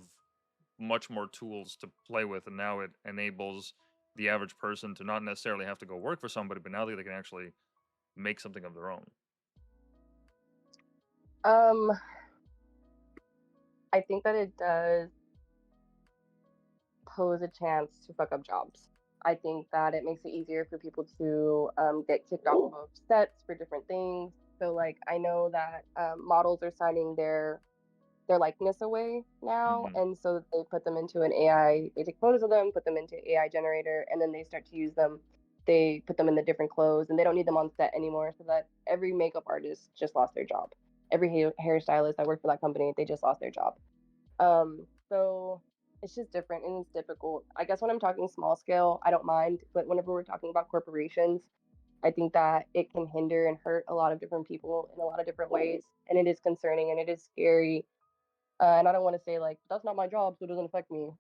much more tools to play with, and now it enables the average person to not necessarily have to go work for somebody, but now they can actually make something of their own. Um, I think that it does pose a chance to fuck up jobs. I think that it makes it easier for people to get kicked off of sets for different things. So like I know that models are signing their likeness away now, Hmm. and so they put them into an AI. They take photos of them, put them into AI generator, and then they start to use them. They put them in the different clothes, and they don't need them on set anymore. So that every makeup artist just lost their job. Every hairstylist that worked for that company, they just lost their job. So it's just different and it's difficult. I guess when I'm talking small scale, I don't mind, but whenever we're talking about corporations, I think that it can hinder and hurt a lot of different people in a lot of different ways, and it is concerning and it is scary and I don't want to say like that's not my job, so it doesn't affect me.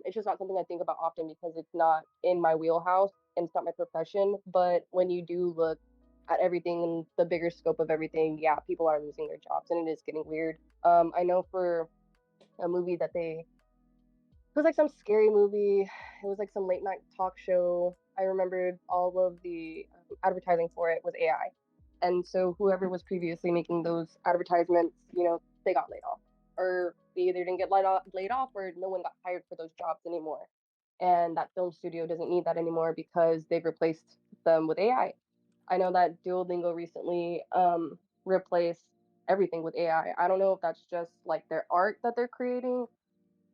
It's just not something I think about often because it's not in my wheelhouse and it's not my profession. But when you do look at everything and the bigger scope of everything, yeah, people are losing their jobs and it is getting weird. I know for a movie that it was like some scary movie. It was like some late night talk show. I remembered all of the advertising for it was AI, and so whoever was previously making those advertisements, they got laid off, or they either didn't get laid off, or no one got hired for those jobs anymore. And that film studio doesn't need that anymore because they've replaced them with AI. I know that Duolingo recently replaced everything with AI. I don't know if that's just like their art that they're creating,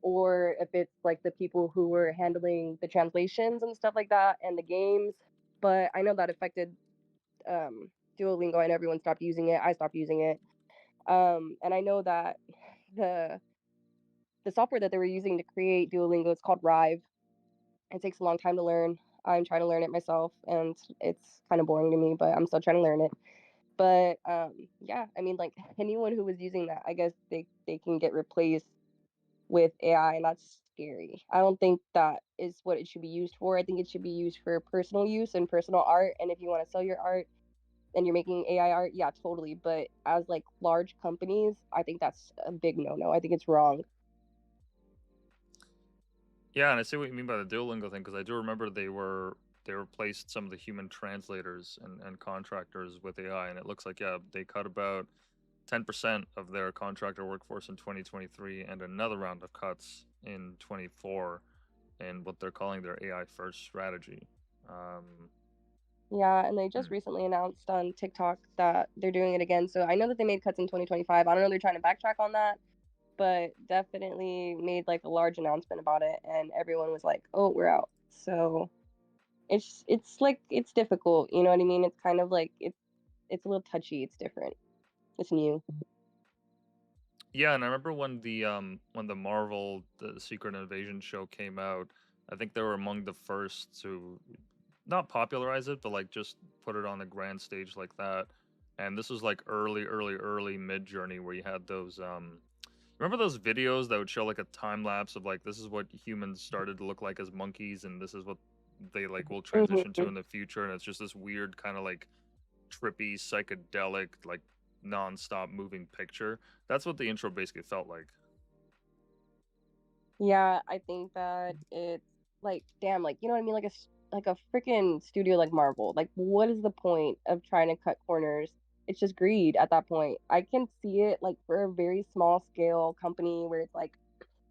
or if it's like the people who were handling the translations and stuff like that and the games. But I know that affected Duolingo, and everyone stopped using it. I stopped using it. And I know that the the software that they were using to create Duolingo is called Rive. It takes a long time to learn. I'm trying to learn it myself, and it's kind of boring to me, but I'm still trying to learn it. But yeah, I mean, like anyone who was using that, I guess they can get replaced with AI, and that's scary. I don't think that is what it should be used for. I think it should be used for personal use and personal art. And if you want to sell your art and you're making AI art, yeah, totally. But as like large companies, I think that's a big no-no. I think it's wrong. Yeah, and I see what you mean by the Duolingo thing because I do remember they replaced some of the human translators and contractors with AI, and it looks like, yeah, they cut about 10% of their contractor workforce in 2023 and another round of cuts in 24 in what they're calling their AI first strategy. Um, Yeah, and they just hmm. recently announced on TikTok that they're doing it again. So I know that they made cuts in 2025. I don't know if they're trying to backtrack on that, but definitely made like a large announcement about it, and everyone was like, "Oh, we're out." So it's like it's difficult, you know what I mean? It's kind of like it's a little touchy. It's different. It's new. Yeah, and I remember when the Marvel the Secret Invasion show came out, I think they were among the first to not popularize it, but like just put it on a grand stage like that. And this was like early mid journey where you had those remember those videos that would show like a time lapse of like this is what humans started to look like as monkeys and this is what they like will transition to Hmm. in the future, and it's just this weird kind of like trippy psychedelic like non-stop moving picture. That's what the intro basically felt like. Yeah, I think that it's like, damn, like you know what I mean, like a freaking studio like Marvel. Like, what is the point of trying to cut corners? It's just greed at that point. I can see it like for a very small scale company where it's like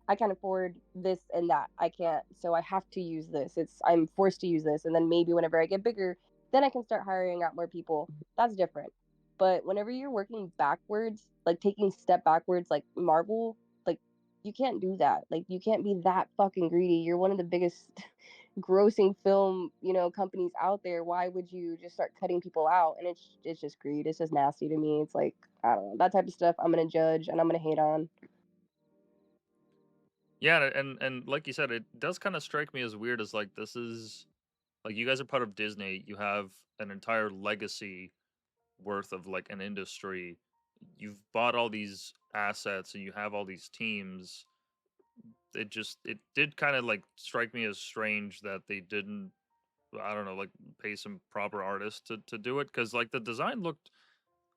I can't afford this and that. I can't, so I have to use this. I'm forced to use this, and then maybe whenever I get bigger, then I can start hiring out more people. That's different. But whenever you're working backwards, like taking step backwards, like Marvel, like you can't do that. Like you can't be that fucking greedy. You're one of the biggest grossing film, companies out there. Why would you just start cutting people out? And it's just greed. It's just nasty to me. It's like I don't know that type of stuff. I'm gonna judge and I'm gonna hate on. Yeah, and like you said, it does kind of strike me as weird as like this is like you guys are part of Disney. You have an entire legacy worth of like an industry. You've bought all these assets and you have all these teams. It did kind of like strike me as strange that they didn't, I don't know, like pay some proper artists to do it because like the design looked,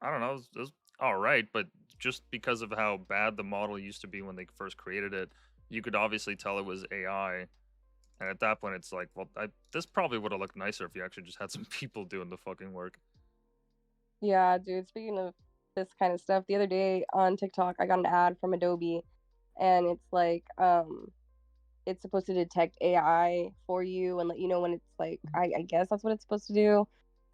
I don't know, it was all right, but just because of how bad the model used to be when they first created it, you could obviously tell it was AI. And at that point, it's like, well, this probably would have looked nicer if you actually just had some people doing the fucking work. Yeah, dude, speaking of this kind of stuff, the other day on TikTok, I got an ad from Adobe, and it's like it's supposed to detect AI for you and let you know when it's like I guess that's what it's supposed to do.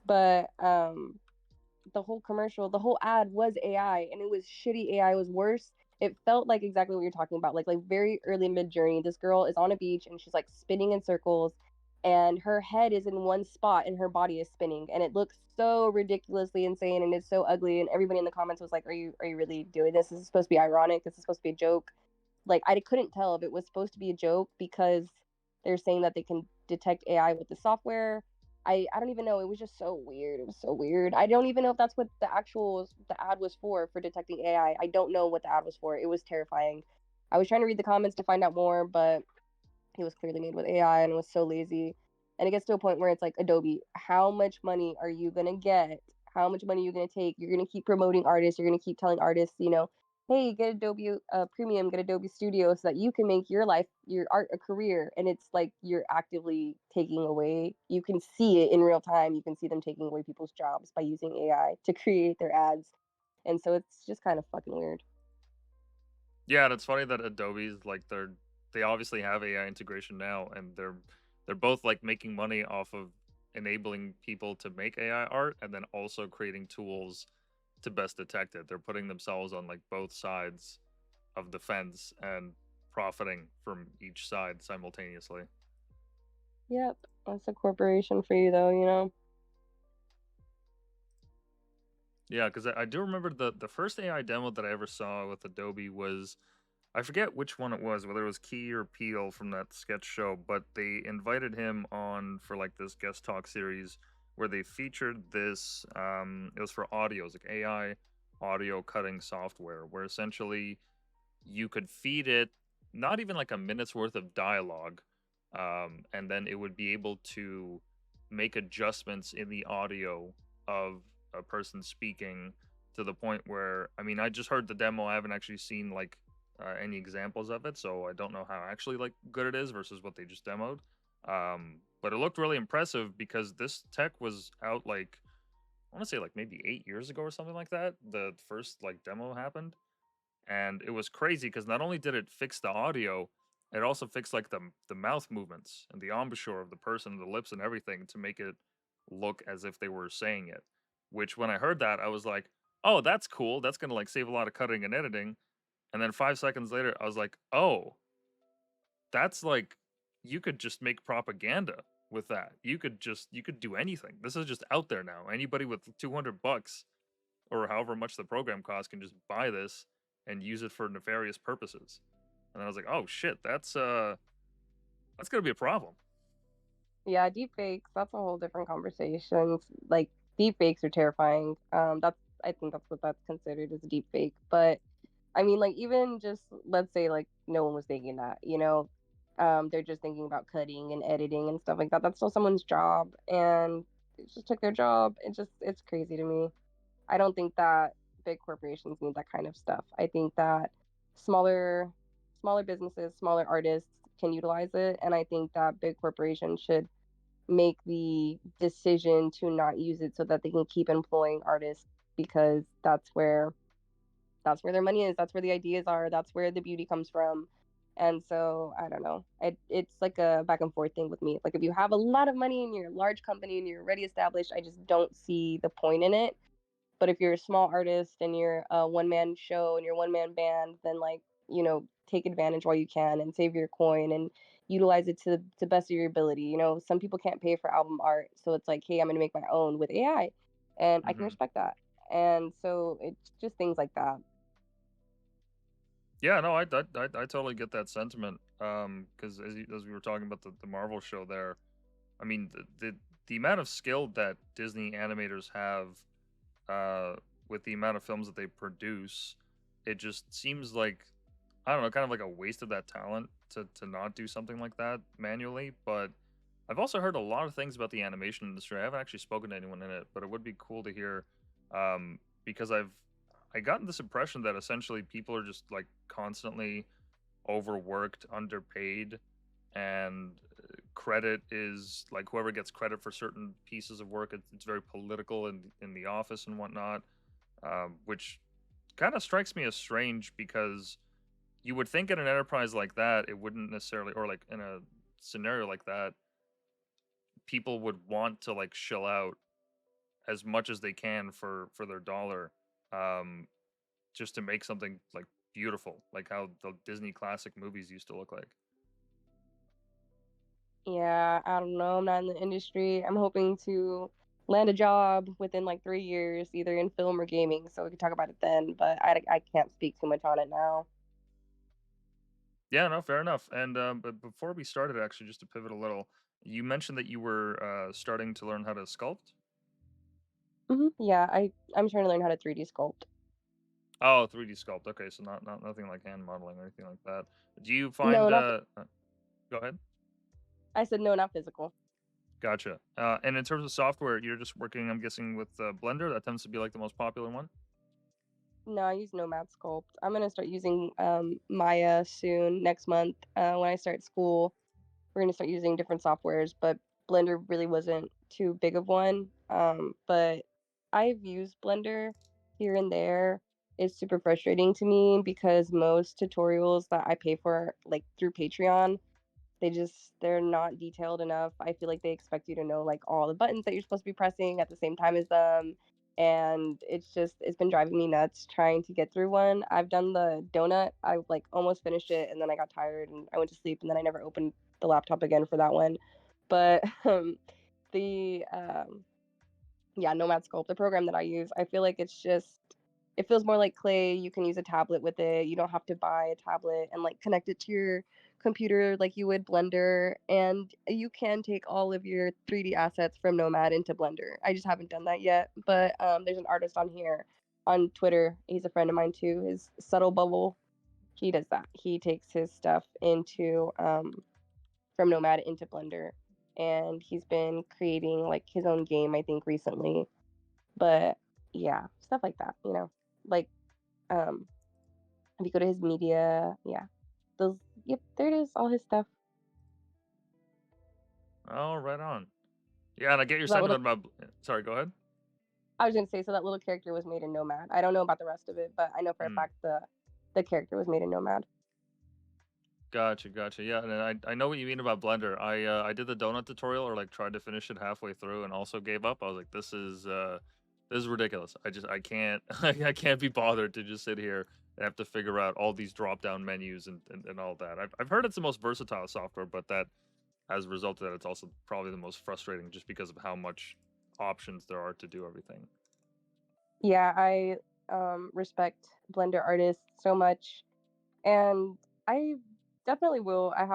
But the whole commercial, the whole ad was AI, and it was shitty AI. It was worse. It felt like exactly what you're talking about, like very early mid journey. This girl is on a beach and she's like spinning in circles, and her head is in one spot and her body is spinning, and it looks so ridiculously insane and it's so ugly. And everybody in the comments was like, are you really doing this? This is supposed to be ironic. This is supposed to be a joke. Like I couldn't tell if it was supposed to be a joke because they're saying that they can detect AI with the software. I don't even know. It was just so weird. It was so weird. I don't even know if that's what the ad was for detecting AI. I don't know what the ad was for. It was terrifying. I was trying to read the comments to find out more, but it was clearly made with AI and it was so lazy. And it gets to a point where it's like, Adobe, how much money are you gonna get? How much money are you gonna take? You're gonna keep promoting artists. You're gonna keep telling artists, "Hey, get Adobe Premium, get Adobe Studio so that you can make your life, your art a career." And it's like you're actively taking away, you can see it in real time. You can see them taking away people's jobs by using AI to create their ads. And so it's just kind of fucking weird. Yeah, and it's funny that Adobe's like they obviously have AI integration now, and they're both like making money off of enabling people to make AI art, and then also creating tools to best detect it. They're putting themselves on like both sides of the fence and profiting from each side simultaneously. Yep, that's a corporation for you though, you know? Yeah, because I do remember the first AI demo that I ever saw with Adobe was I forget which one it was, whether it was Key or Peel from that sketch show, but they invited him on for like this guest talk series where they featured this. It was for audio, it was like AI audio cutting software, where essentially you could feed it not even like a minute's worth of dialogue, and then it would be able to make adjustments in the audio of a person speaking to the point where I mean I just heard the demo. I haven't actually seen like any examples of it, so I don't know how actually like good it is versus what they just demoed. But it looked really impressive because this tech was out like I want to say like maybe 8 years ago or something like that. The first like demo happened, and it was crazy because not only did it fix the audio, it also fixed like the mouth movements and the embouchure of the person, the lips and everything to make it look as if they were saying it. Which when I heard that, I was like, "Oh, that's cool. That's gonna like save a lot of cutting and editing." And then 5 seconds later, I was like, "Oh, that's like you could just make propaganda with that. You could do anything. This is just out there now. Anybody with $200 or however much the program costs can just buy this and use it for nefarious purposes." And I was like, "Oh shit, that's gonna be a problem." Yeah, deepfakes, that's a whole different conversation. Like, deepfakes are terrifying. That's, I think that's what that's considered as a deepfake. But I mean, like, even just let's say like no one was thinking that, you know, they're just thinking about cutting and editing and stuff like that. That's still someone's job, and it just took their job. It's crazy to me. I don't think that big corporations need that kind of stuff. I think that smaller smaller businesses, smaller artists can utilize it, and I think that big corporations should make the decision to not use it so that they can keep employing artists, because that's where their money is, that's where the ideas are, that's where the beauty comes from. And so I don't know. It's like a back and forth thing with me. Like if you have a lot of money and you're a large company and you're already established, I just don't see the point in it. But if you're a small artist and you're a one man show and you're one man band, then like, you know, take advantage while you can and save your coin and utilize it to the best of your ability. You know, some people can't pay for album art, so it's like, hey, I'm gonna make my own with AI, and I can Hmm. respect that. And so it's just things like that. Yeah, no, I totally get that sentiment. Because as we were talking about the Marvel show there, I mean the amount of skill that Disney animators have, uh, with the amount of films that they produce, it just seems like I don't know, kind of like a waste of that talent to not do something like that manually. But I've also heard a lot of things about the animation industry. I haven't actually spoken to anyone in it, but it would be cool to hear, because I gotten this impression that essentially people are just like constantly overworked, underpaid, and credit is like whoever gets credit for certain pieces of work. It's very political in the office and whatnot, which kind of strikes me as strange because you would think in an enterprise like that, it wouldn't necessarily, or like in a scenario like that, people would want to like shill out as much as they can for their dollar, um, just to make something like beautiful, like how the Disney classic movies used to look like. Yeah, I don't know. I'm not in the industry. I'm hoping to land a job within like 3 years, either in film or gaming, so we can talk about it then. But I can't speak too much on it now. Yeah, no, fair enough. And but before we started, actually, just to pivot a little, you mentioned that you were starting to learn how to sculpt. Yeah, I'm trying to learn how to 3D sculpt. Oh, 3D sculpt. Okay, so not nothing like hand modeling or anything like that. Do you No, find? not. Go ahead. I said no, not physical. Gotcha. And in terms of software, you're just working, I'm guessing, with Blender. That tends to be like the most popular one. No, I use Nomad Sculpt. I'm gonna start using Maya soon next month. When I start school, we're gonna start using different softwares, but Blender really wasn't too big of one. But I've used Blender here and there. It's super frustrating to me because most tutorials that I pay for, like through Patreon, they're not detailed enough. I feel like they expect you to know like all the buttons that you're supposed to be pressing at the same time as them. And it's been driving me nuts trying to get through one. I've done the donut. I like almost finished it and then I got tired and I went to sleep and then I never opened the laptop again for that one. But the yeah, Nomad Sculpt, the program that I use, I feel like it feels more like Clay. You can use a tablet with it. You don't have to buy a tablet and like connect it to your computer like you would Blender. And you can take all of your 3D assets from Nomad into Blender. I just haven't done that yet. But there's an artist on here on Twitter. He's a friend of mine too. His Subtle Bubble. He does that. He takes his stuff into from Nomad into Blender. And he's been creating like his own game, I think, recently, but yeah, stuff like that, like um if you go to his media, yeah, those, yep, there it is, all his stuff. Oh, right on. Yeah, and I get your So that little, sentiment about. Sorry, go ahead. I was gonna say, so that little character was made in Nomad. I don't know about the rest of it, but I know for a Hmm. fact the character was made in Nomad. Gotcha, gotcha. Yeah, and I know what you mean about Blender. I did the donut tutorial or like tried to finish it halfway through and also gave up. I was like, this is ridiculous. I can't I can't be bothered to just sit here and have to figure out all these drop down menus and all that. I've heard it's the most versatile software, but that as a result of that, it's also probably the most frustrating just because of how much options there are to do everything. Yeah, I respect Blender artists so much, and I definitely will. I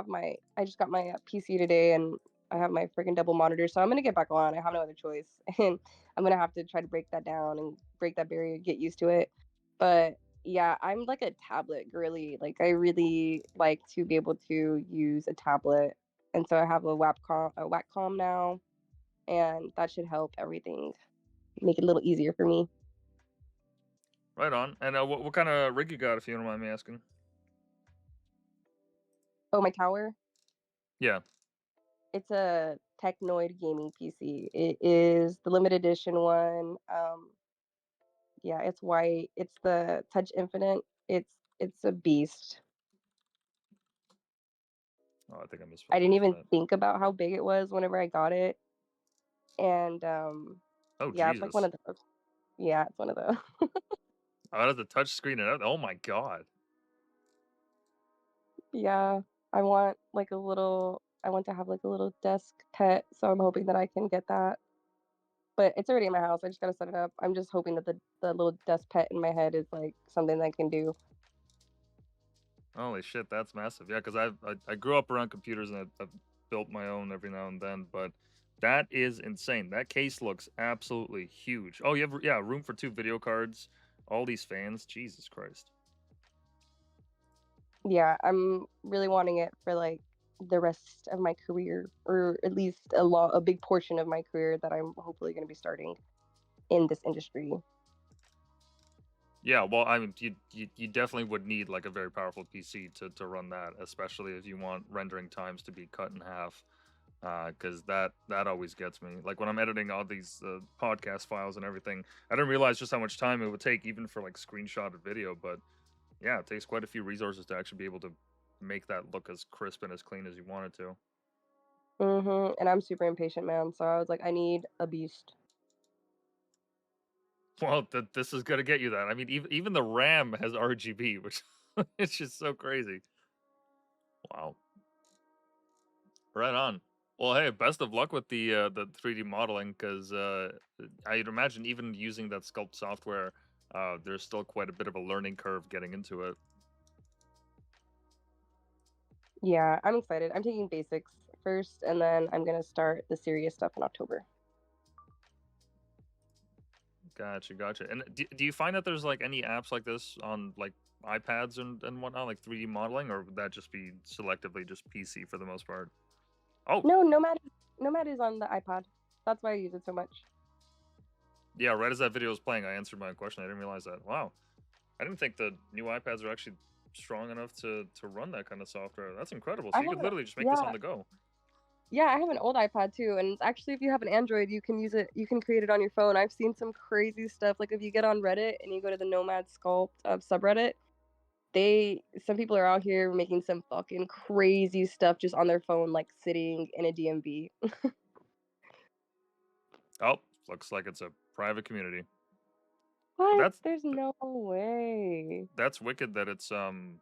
just got my PC today, and I have my freaking double monitor, so I'm gonna get back on. I have no other choice, and I'm gonna have to try to break that down and break that barrier, get used to it. But yeah, I'm like a tablet girly. Like I really like to be able to use a tablet, and so I have a Wacom now, and that should help everything, make it a little easier for me. Right on. And what kind of rig you got, if you don't mind me asking? Oh, my tower. Yeah. It's a Technoid gaming PC. It is the limited edition one. Yeah, it's white. It's the Touch Infinite. It's a beast. Oh, I think I I misspelled didn't even infinite. think about how big it was whenever I got it, and Oh, yeah, it's like one Jesus. of those. Yeah, it's one of those. Oh, it has a touch screen and everything. Oh my god. Yeah, I want to have like a little desk pet, so I'm hoping that I can get that. But it's already in my house. I just gotta set it up. I'm just hoping that the little desk pet in my head is like something that I can do. Holy shit, that's massive. Yeah, because I grew up around computers and I've built my own every now and then, but that is insane. That case looks absolutely huge. Oh, you have, yeah, room for two video cards, all these fans. Jesus Christ. Yeah, I'm really wanting it for like the rest of my career, or at least a big portion of my career that I'm hopefully going to be starting in this industry. Yeah, well, I mean, you definitely would need like a very powerful PC to run that, especially if you want rendering times to be cut in half. Because that always gets me. Like when I'm editing all these podcast files and everything, I didn't realize just how much time it would take, even for like screenshotted video. But yeah, it takes quite a few resources to actually be able to make that look as crisp and as clean as you want it to. And I'm super impatient, man. So I was like, I need a beast. Well, this is gonna get you that. I mean, even the RAM has RGB, which it's just so crazy. Wow. Right on. Well, hey, best of luck with the 3D modeling, because I'd imagine even using that sculpt software, there's still quite a bit of a learning curve getting into it. Yeah, I'm excited. I'm taking basics first, and then I'm gonna start the serious stuff in October. Gotcha, gotcha. And do you find that there's like any apps like this on like iPads and whatnot, like 3D modeling, or would that just be selectively just PC for the most part? Oh, No, Nomad is on the iPod. That's why I use it so much. yeah, right as that video was playing, I answered my question. I didn't realize that. Wow. I didn't think the new iPads are actually strong enough to run that kind of software. That's incredible. I So you have could a literally just make this on yeah, the go. yeah, I have an old iPad too, and actually, if you have an Android, you can use it. You can create it on your phone. I've seen some crazy stuff. Like if you get on Reddit and you go to the Nomad Sculpt subreddit, some people are out here making some fucking crazy stuff just on their phone, like sitting in a DMV. Oh, looks like it's a private community. But What? There's no way. that's wicked that it's on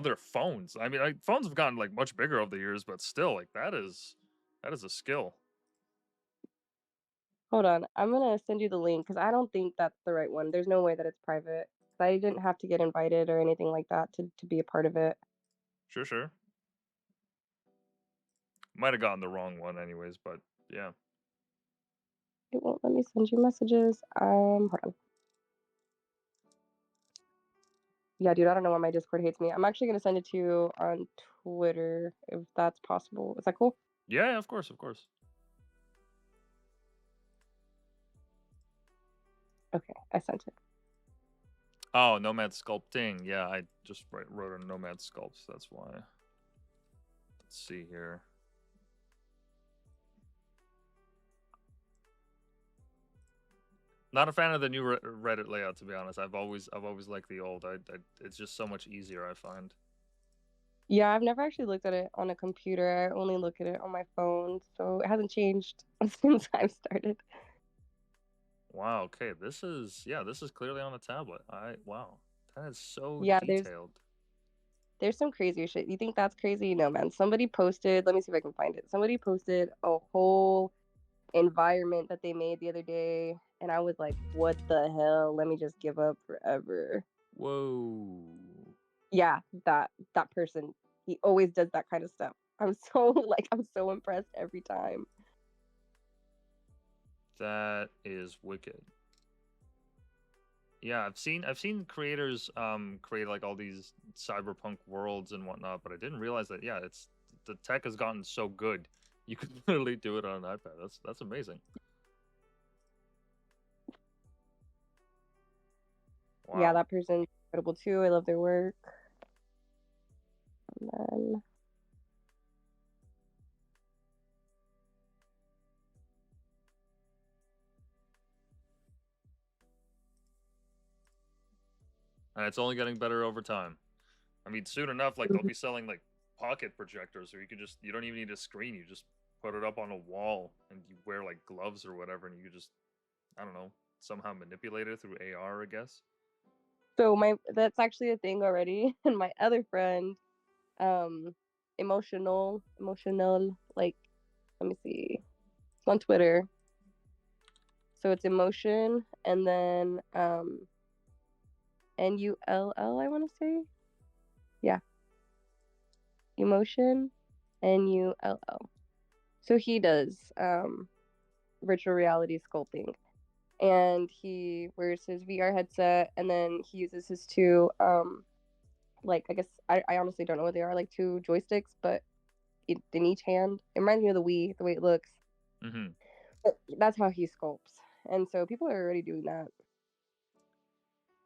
their phones. I mean, like, phones have gotten like much bigger over the years, but still, like that is a skill. Hold on, I'm gonna send you the link because I don't think that's the right one. There's no way that it's private. I didn't have to get invited or anything like that to be a part of it. Sure, sure. Might have gotten the wrong one, anyways, but yeah. It won't let me send you messages. Hold on. Yeah, dude, I don't know why my Discord hates me. I'm actually gonna send it to you on Twitter if that's possible. Is that cool? Yeah, yeah, of course, of course. Okay, I sent it. Oh, Nomad Sculpting. Yeah, I just wrote a Nomad Sculpts. That's why. Let's see here. Not a fan of the new Reddit layout, to be honest. I've always liked the old. It's just so much easier, I find. Yeah, I've never actually looked at it on a computer. I only look at it on my phone, so it hasn't changed since I've started. Wow. Okay. This is clearly on a tablet. Wow. That is so Yeah, detailed. there's some crazy shit. You think that's crazy? No, man. Somebody posted, let me see if I can find it. Somebody posted a whole environment that they made the other day, and I was like, what the hell? Let me just give up forever. Whoa. Yeah, that person, he always does that kind of stuff. I'm so I'm so impressed every time. That is wicked. Yeah, I've seen creators create like all these cyberpunk worlds and whatnot, but I didn't realize that yeah, it's the tech has gotten so good. You can literally do it on an iPad. That's amazing. Yeah, Wow. that person's incredible too. I love their work. And then And it's only getting better over time. I mean, soon enough, like they'll be selling like pocket projectors, or you don't even need a screen. You just put it up on a wall, and you wear like gloves or whatever, and you just I don't know somehow manipulate it through AR, I guess. so my that's actually a thing already. And my other friend, um, emotional, like let me see, it's on Twitter. So it's emotion and then NULL, I want to say. Yeah, emotion NULL. So he does virtual reality sculpting, and he wears his VR headset, and then he uses his two like I guess I honestly don't know what they are, like two joysticks, but in each hand. It reminds me of the Wii, the way it looks. Mm-hmm. But that's how he sculpts, and so people are already doing that.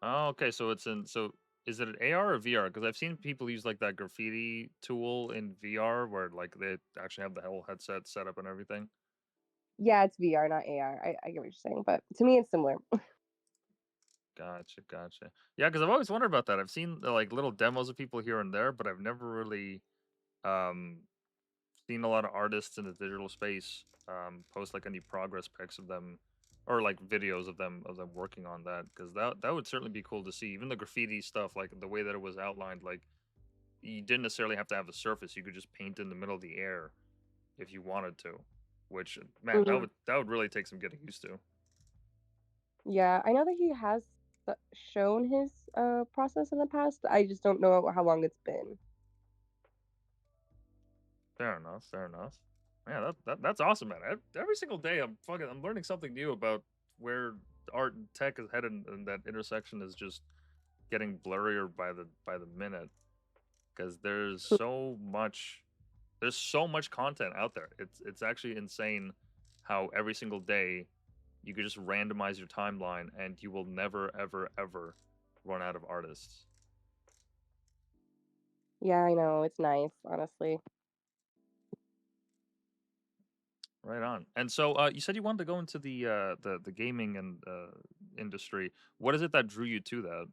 Oh, okay. So it's in. So is it an AR or VR? Because I've seen people use like that graffiti tool in VR, where like they actually have the whole headset set up and everything. Yeah, it's VR, not AR. I get what you're saying, but to me, it's similar. Gotcha, gotcha. Yeah, because I've always wondered about that. I've seen like little demos of people here and there, but I've never really um seen a lot of artists in the digital space post like any progress pics of them or like videos of them working on that because that would certainly be cool to see. Even the graffiti stuff, like the way that it was outlined, like you didn't necessarily have to have a surface. You could just paint in the middle of the air if you wanted to. Which man, Mhm. that would really take some getting used to. Yeah, I know that he has shown his process in the past. I just don't know how long it's been. Fair enough. Fair enough. Yeah, that's awesome, man. Every single day, I'm learning something new about where art and tech is headed, and that intersection is just getting blurrier by the minute because there's so much content out there. It's actually insane how every single day you could just randomize your timeline and you will never ever ever run out of artists. Yeah, I know, it's nice, honestly. Right on. And so, you said you wanted to go into the gaming and industry. What is it that drew you to that?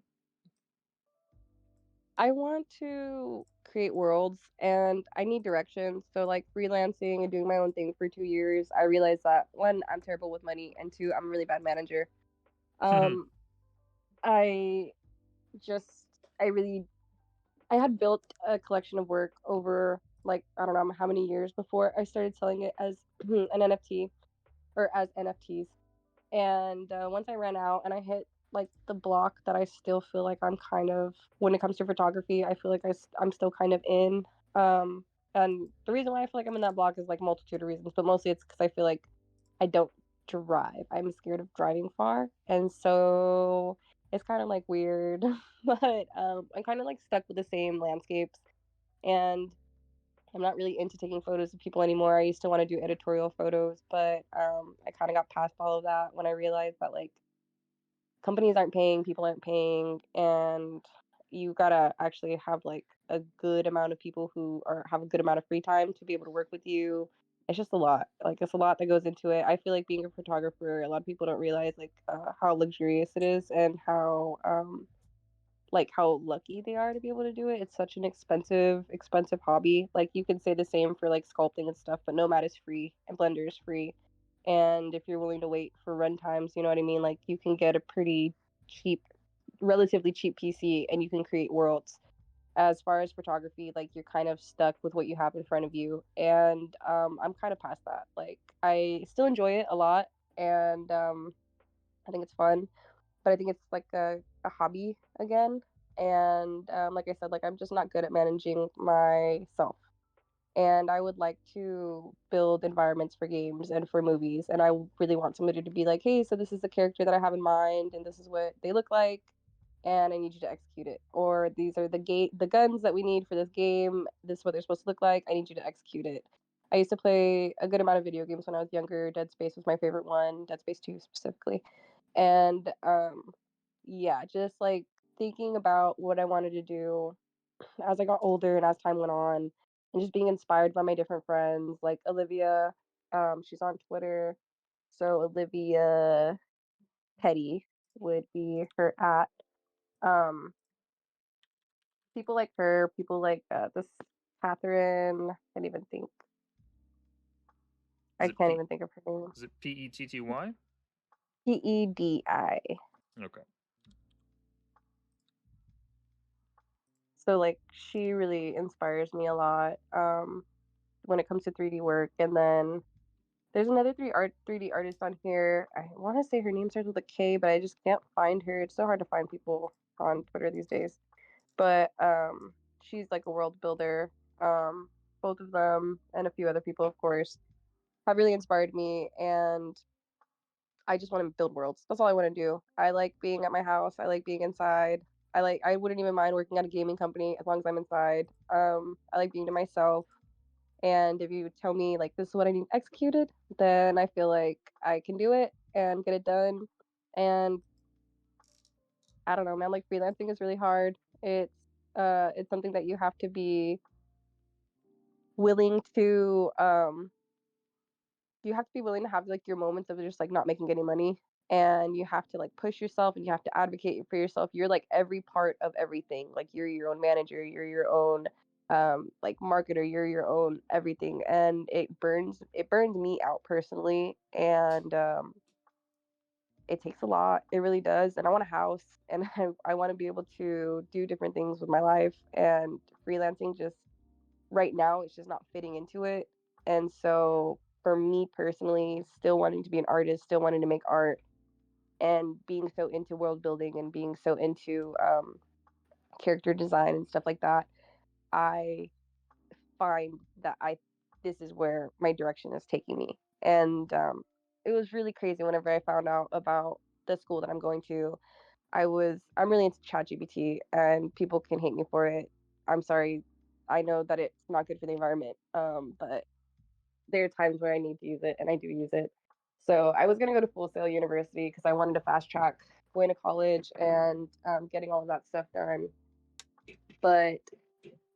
I want to create worlds and I need direction. So like freelancing and doing my own thing for 2 years, I realized that one, I'm terrible with money, and two, I'm a really bad manager. Um, I just I really I had built a collection of work over like I don't know how many years before I started selling it as an NFT or as NFTs. And once I ran out and I hit like the block that I still feel like I'm kind of when it comes to photography, I feel like I'm still kind of in. Um, and the reason why I feel like I'm in that block is like multitude of reasons, but mostly it's because I feel like I don't drive. I'm scared of driving far, and so it's kind of like weird. But I'm kind of like stuck with the same landscapes, and I'm not really into taking photos of people anymore. I used to want to do editorial photos, but I kind of got past all of that when I realized that like companies aren't paying, people aren't paying, and you gotta actually have like a good amount of people who are have a good amount of free time to be able to work with you. It's just a lot. Like it's a lot that goes into it. I feel like being a photographer, a lot of people don't realize like how luxurious it is and how lucky they are to be able to do it. It's such an expensive hobby. Like you can say the same for like sculpting and stuff, but Nomad is free and Blender is free. And if you're willing to wait for run times, you know what I mean? Like you can get a pretty cheap, relatively cheap PC and you can create worlds. As far as photography, like you're kind of stuck with what you have in front of you. And I'm kind of past that. Like I still enjoy it a lot and I think it's fun, but I think it's like a hobby again. And like I said, like I'm just not good at managing myself. And I would like to build environments for games and for movies. And I really want somebody to be like, hey, so this is the character that I have in mind, and this is what they look like, and I need you to execute it. Or these are the guns that we need for this game. This is what they're supposed to look like. I need you to execute it. I used to play a good amount of video games when I was younger. Dead Space was my favorite one, Dead Space 2 specifically. And yeah, just like thinking about what I wanted to do as I got older and as time went on, and just being inspired by my different friends, like Olivia. She's on Twitter, so Olivia Petty would be her at. Um, People like her, people like this Catherine. Is I it can't even think of her name. Petty? Pedi. Okay. So like she really inspires me a lot when it comes to 3D work. And then there's another 3D artist on here. I want to say her name starts with a K, but I just can't find her. It's so hard to find people on Twitter these days. But she's like a world builder. Both of them and a few other people, of course, have really inspired me, and I just want to build worlds. That's all I want to do. I like being at my house. I like being inside. I wouldn't even mind working at a gaming company as long as I'm inside. I like being to myself. And if you tell me like this is what I need executed, then I feel like I can do it and get it done. And I don't know, man, like freelancing is really hard. It's something that you have to be willing to you have to be willing to have like your moments of just like not making any money, and you have to like push yourself and you have to advocate for yourself. You're like every part of everything. Like you're your own manager, you're your own like marketer, you're your own everything, and it burns me out personally. And it takes a lot. It really does. And I want a house, and I want to be able to do different things with my life, and freelancing just right now it's just not fitting into it. And so for me personally, still wanting to be an artist, still wanting to make art, and being so into world building and being so into character design and stuff like that, I find that I this is where my direction is taking me. And it was really crazy whenever I found out about the school that I'm going to. I'm really into ChatGPT, and people can hate me for it. I'm sorry. I know that it's not good for the environment, but there are times where I need to use it, and I do use it. So I was gonna go to Full Sail University because I wanted to fast track going to college and getting all of that stuff done. But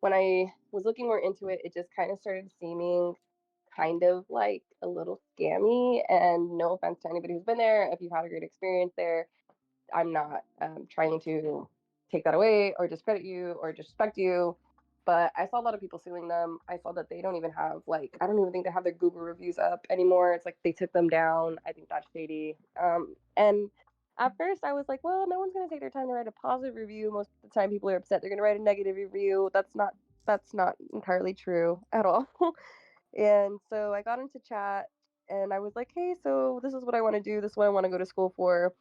when I was looking more into it, it just kind of started seeming kind of like a little scammy. And no offense to anybody who's been there, if you've had a great experience there, I'm not trying to take that away or discredit you or disrespect you. But I saw a lot of people suing them. I saw that they don't even have like I don't even think they have their Google reviews up anymore. It's like they took them down. I think that's shady. And at first I was like, well, no one's gonna take their time to write a positive review. Most of the time, people are upset they're gonna write a negative review. That's not entirely true at all. And so I got into chat and I was like, hey, so this is what I want to do. This is what I want to go to school for.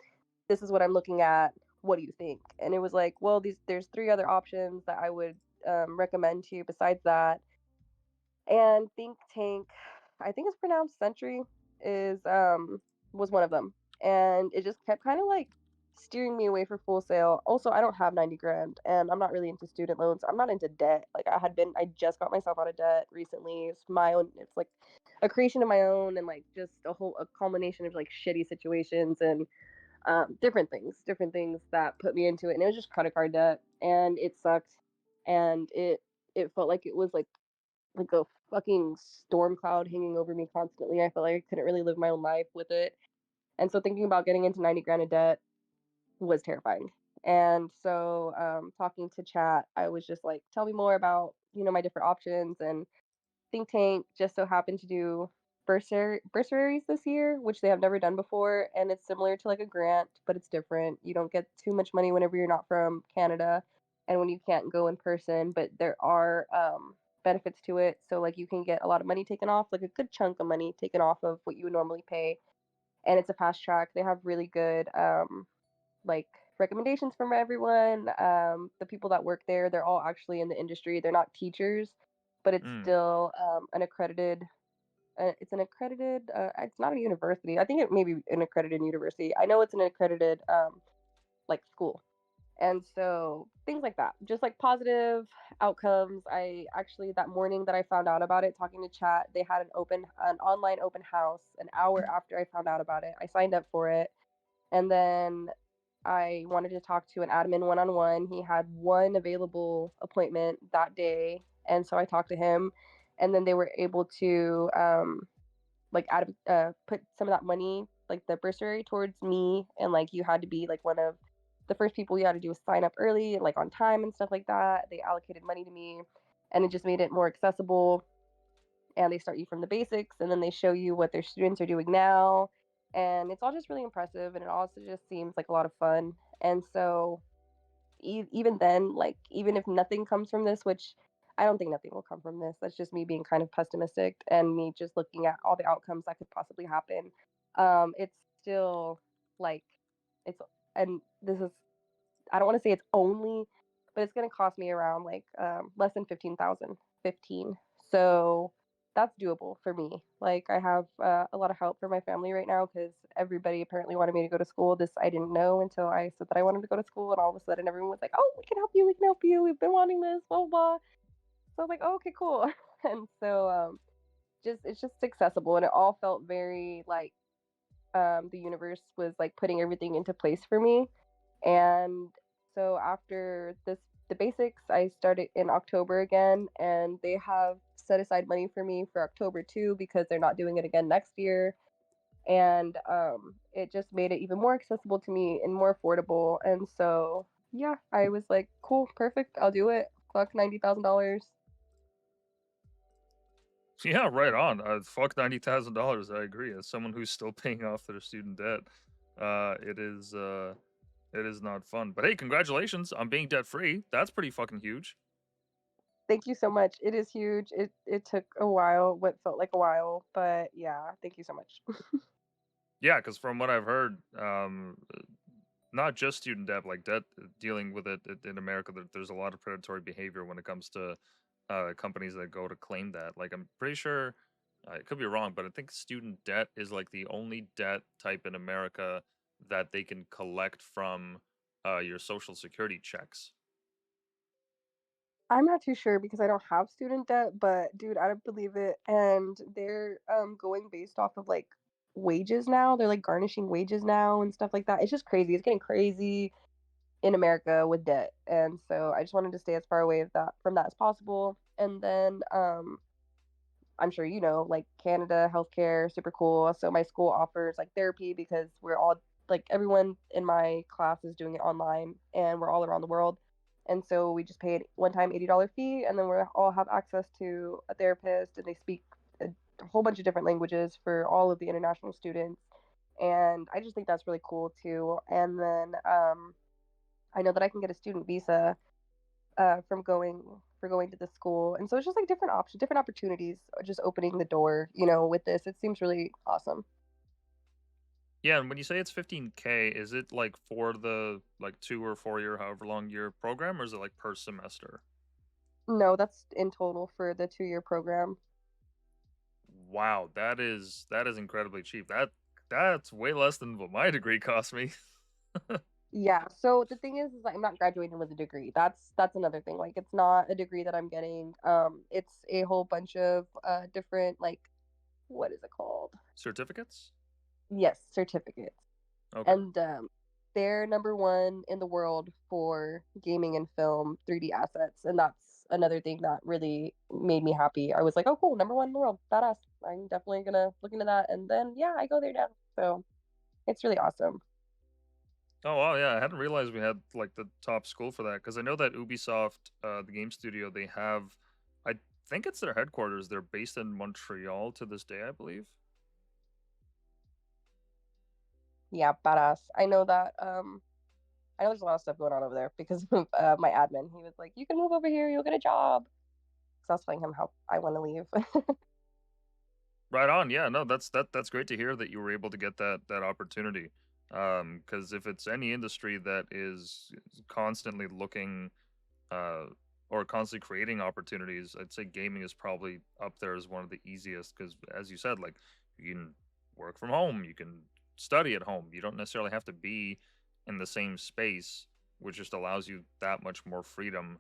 This is what I'm looking at. What do you think? And it was like, well, there's three other options that I would recommend to you besides that. And Think Tank, I think it's pronounced Century, is was one of them. And it just kept kind of like steering me away from Full Sail. Also, I don't have 90 grand and I'm not really into student loans. I'm not into debt. Like I just got myself out of debt recently. It's my own, it's like a creation of my own and like just a culmination of like shitty situations and different things that put me into it. And it was just credit card debt and it sucked. And it felt like it was like a fucking storm cloud hanging over me constantly. I felt like I couldn't really live my own life with it. And so thinking about getting into 90 grand of debt was terrifying. And so talking to chat, I was just like, tell me more about, my different options. And Think Tank just so happened to do bursaries this year, which they have never done before, and it's similar to like a grant, but it's different. You don't get too much money whenever you're not from Canada, and when you can't go in person. But there are benefits to it, so like you can get a lot of money taken off, like a good chunk of money taken off of what you would normally pay, and it's a fast track. They have really good like recommendations from everyone. The people that work there, they're all actually in the industry. They're not teachers, but it's Mm. still an accredited. It's an accredited. It's not a university. I think it may be an accredited university. I know it's an accredited like school. And so things like that, just like positive outcomes. I actually that morning that I found out about it, talking to chat, they had an online open house an hour after I found out about it. I signed up for it, and then I wanted to talk to an admin one on one. He had one available appointment that day, and so I talked to him, and then they were able to like put some of that money, like the bursary, towards me, and like you had to be like one of the first people you had to do was sign up early, like on time and stuff like that. They allocated money to me, and it just made it more accessible, and they start you from the basics and then they show you what their students are doing now, and it's all just really impressive, and it also just seems like a lot of fun. And so even then, like even if nothing comes from this, which I don't think nothing will come from this, that's just me being kind of pessimistic and me just looking at all the outcomes that could possibly happen. It's still like it's and this is I don't want to say it's only, but it's going to cost me around like less than 15,000, 15. So that's doable for me. Like I have a lot of help for my family right now because everybody apparently wanted me to go to school. This I didn't know until I said that I wanted to go to school, and all of a sudden everyone was like, "Oh, we can help you. We can help you. We've been wanting this." Blah blah. Blah. So I was like, "Oh, okay, cool." And so just it's just accessible, and it all felt very like the universe was like putting everything into place for me. And so after the basics, I started in October again, and they have set aside money for me for October too because they're not doing it again next year. And it just made it even more accessible to me and more affordable. And so yeah, I was like, cool, perfect, I'll do it. Fuck $90,000. Yeah, right on. Fuck $90,000. I agree. As someone who's still paying off their student debt, it is not fun. But hey, congratulations on being debt free. That's pretty fucking huge. Thank you so much. It is huge. It took a while, what felt like a while, but yeah, thank you so much. Yeah, because from what I've heard, not just student debt, like debt, dealing with it in America, there's a lot of predatory behavior when it comes to companies that go to claim that. Like, I'm pretty sure, I could be wrong, but I think student debt is like the only debt type in America that they can collect from your social security checks. I'm not too sure because I don't have student debt, but dude, I don't believe it. And they're going based off of like wages now. They're, like, garnishing wages now and stuff like that. It's just crazy. It's getting crazy in America with debt, and so I just wanted to stay as far away of that from that as possible, and then, I'm sure you know, like Canada healthcare, super cool. So my school offers like therapy because we're all like everyone in my class is doing it online and we're all around the world. And so we just paid one time $80 fee and then we all have access to a therapist and they speak a whole bunch of different languages for all of the international students. And I just think that's really cool too. And then I know that I can get a student visa from going to the school. And so it's just like different options, different opportunities, just opening the door, with this. It seems really awesome. Yeah, and when you say it's 15K, is it like for the like 2 or 4 year, however long your program, or is it like per semester? No, that's in total for the 2-year program. Wow, that is incredibly cheap. That's way less than what my degree cost me. Yeah. So the thing is like I'm not graduating with a degree. That's another thing. Like it's not a degree that I'm getting. It's a whole bunch of different like what is it called? Certificates? Yes, certificates. Okay. And they're number one in the world for gaming and film 3D assets, and that's another thing that really made me happy. I was like, oh, cool, number one in the world, badass. I'm definitely gonna look into that, and then yeah, I go there now. So it's really awesome. Oh wow, yeah, I hadn't realized we had like the top school for that because I know that Ubisoft, the game studio, they have, I think it's their headquarters. They're based in Montreal to this day, I believe. Yeah, badass. I know that. I know there's a lot of stuff going on over there because of my admin. He was like, "You can move over here, you'll get a job." Because I was telling him how I want to leave. Right on. Yeah, no, that's great to hear that you were able to get that opportunity. Because if it's any industry that is constantly looking uh or constantly creating opportunities, I'd say gaming is probably up there as one of the easiest. Because as you said, like you can work from home, you can study at home. You don't necessarily have to be in the same space, which just allows you that much more freedom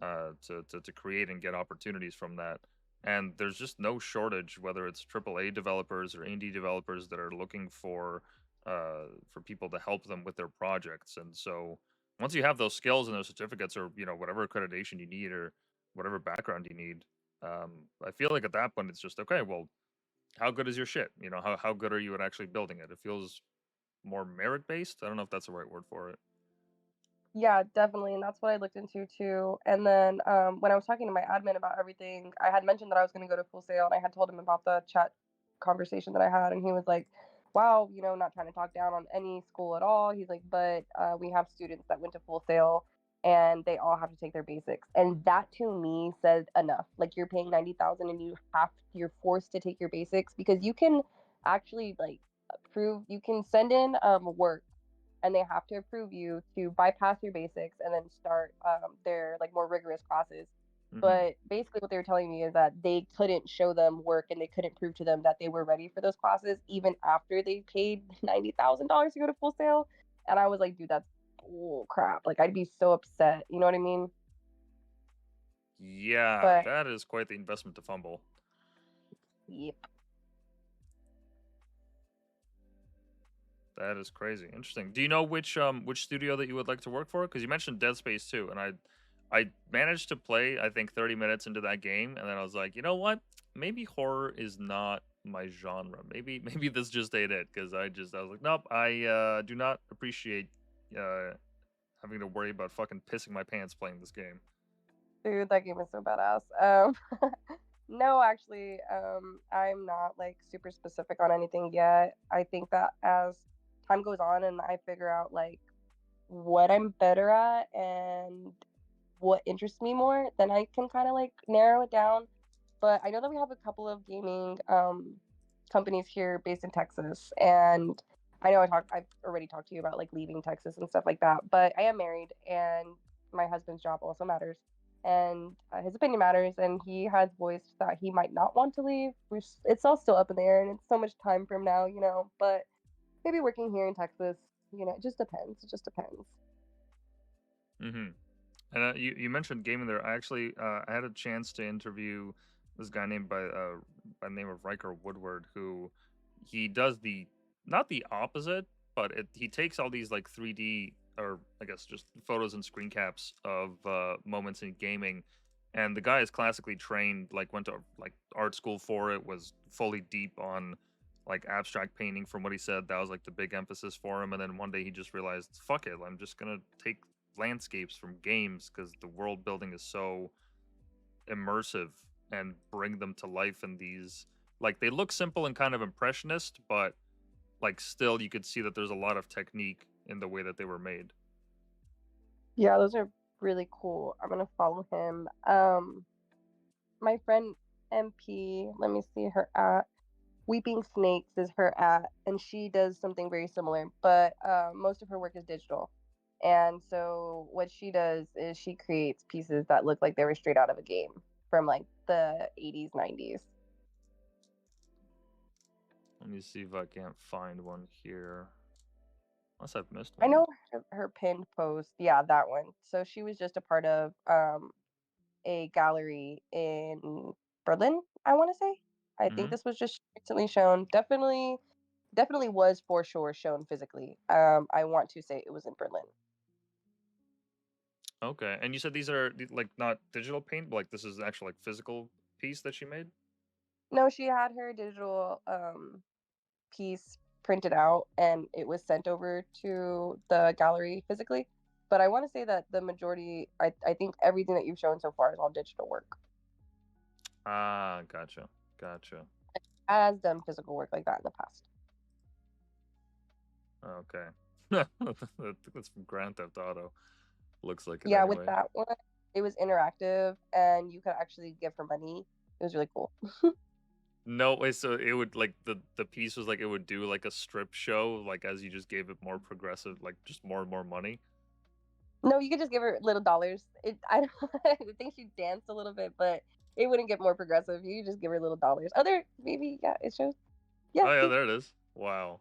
to create and get opportunities from that. And there's just no shortage, whether it's AAA developers or indie developers that are looking for people to help them with their projects. And so once you have those skills and those certificates, or whatever accreditation you need or whatever background you need, I feel like at that point it's just okay. Well, how good is your shit? How good are you at actually building it? It feels more merit based. I don't know if that's the right word for it. Yeah, definitely, and that's what I looked into too. And then when I was talking to my admin about everything, I had mentioned that I was going to go to Full Sail, and I had told him about the chat conversation that I had, and he was like, "Wow, not trying to talk down on any school at all." He's like, "But we have students that went to Full Sail, and they all have to take their basics, and that to me says enough. Like you're paying 90,000, and you're forced to take your basics because you can actually like prove you can send in work and they have to approve you to bypass your basics and then start their like more rigorous classes. Hmm. But basically, what they were telling me is that they couldn't show them work and they couldn't prove to them that they were ready for those classes even after they paid $90,000 to go to Full Sail. And I was like, dude, that's bull crap. Like, I'd be so upset. You know what I mean? Yeah, But that is quite the investment to fumble. yep. That is crazy. Interesting. Do you know which studio that you would like to work for? Because you mentioned Dead Space 2, and I managed to play I think 30 minutes into that game, and then I was like, you know what? Maybe horror is not my genre. Maybe this just ain't it. Because I was like, nope. I do not appreciate uh having to worry about fucking pissing my pants playing this game. Dude, that game is so badass. No, actually, I'm not like super specific on anything yet. I think that as time goes on and I figure out like what I'm better at and what interests me more, then I can kind of like narrow it down. But I know that we have a couple of gaming companies here based in Texas, and I know I've already talked to you about like leaving Texas and stuff like that. But I am married, and my husband's job also matters, and his opinion matters, and he has voiced that he might not want to leave. It's all still up in the air, and it's so much time from now, But maybe working here in Texas, it just depends. It just depends. Hmm. And you mentioned gaming there. I had a chance to interview this guy named by the name of Riker Woodward, who he does the not the opposite, but he takes all these like 3D or I guess just photos and screen caps of moments in gaming. And the guy is classically trained, like went to like art school for it, was fully deep on like abstract painting from what he said. That was like the big emphasis for him. And then one day he just realized, fuck it, I'm just gonna take landscapes from games because the world building is so immersive and bring them to life in these like they look simple and kind of impressionist, but like still you could see that there's a lot of technique in the way that they were made. Yeah, those are really cool. I'm gonna follow him. My friend MP, let me see her at Weeping Snakes is her at, and she does something very similar, but most of her work is digital. And so what she does is she creates pieces that look like they were straight out of a game from like the 80s, 90s. Let me see if I can't find one here. Unless I've missed I one. know her pinned post, yeah, that one. So she was just a part of a gallery in Berlin, I want to say. I think Hmm. this was just recently shown. Definitely was for sure shown physically. I want to say it was in Berlin. Okay, and you said these are like not digital paint, but like this is actual like physical piece that she made. No, she had her digital piece printed out and it was sent over to the gallery physically. But I want to say that the majority, I think everything that you've shown so far is all digital work. Ah, gotcha, gotcha. Has done physical work like that in the past. Okay. That's from Grand Theft Auto. Looks like it Yeah, with anyway. that one, it was interactive and you could actually give her money. It was really cool. No way, so it would like the piece was like it would do like a strip show, like as you just gave it more progressive, like just more and more money. No, you could just give her little dollars. I don't, I think she danced a little bit, but it wouldn't get more progressive. You could just give her little dollars. Other maybe yeah, it shows. Yeah, Oh yeah, see. there it is. Wow.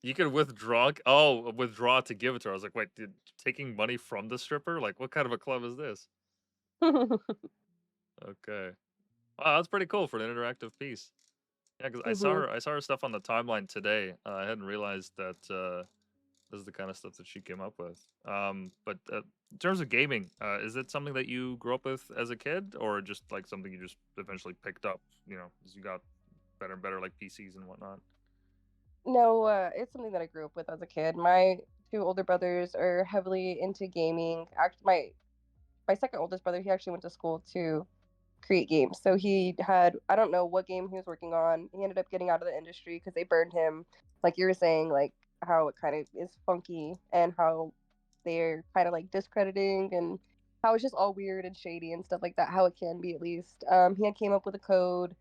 You could withdraw. Oh, withdraw to give it to her. I was like, wait, taking money from the stripper? Like, what kind of a club is this? Okay. Wow, that's pretty cool for an interactive piece. Yeah, because Hmm. I saw her stuff on the timeline today. I hadn't realized that this is the kind of stuff that she came up with. But in terms of gaming, is it something that you grew up with as a kid, or just like something you just eventually picked up? You know, as you got better and better, like PCs and whatnot. No, it's something that I grew up with as a kid. My two older brothers are heavily into gaming. Actually, my second oldest brother, he actually went to school to create games. So he had, I don't know what game he was working on. He ended up getting out of the industry because they burned him. Like you were saying, like how it kind of is funky and how they're kind of like discrediting and how it's just all weird and shady and stuff like that. How it can be at least. He had came up with a code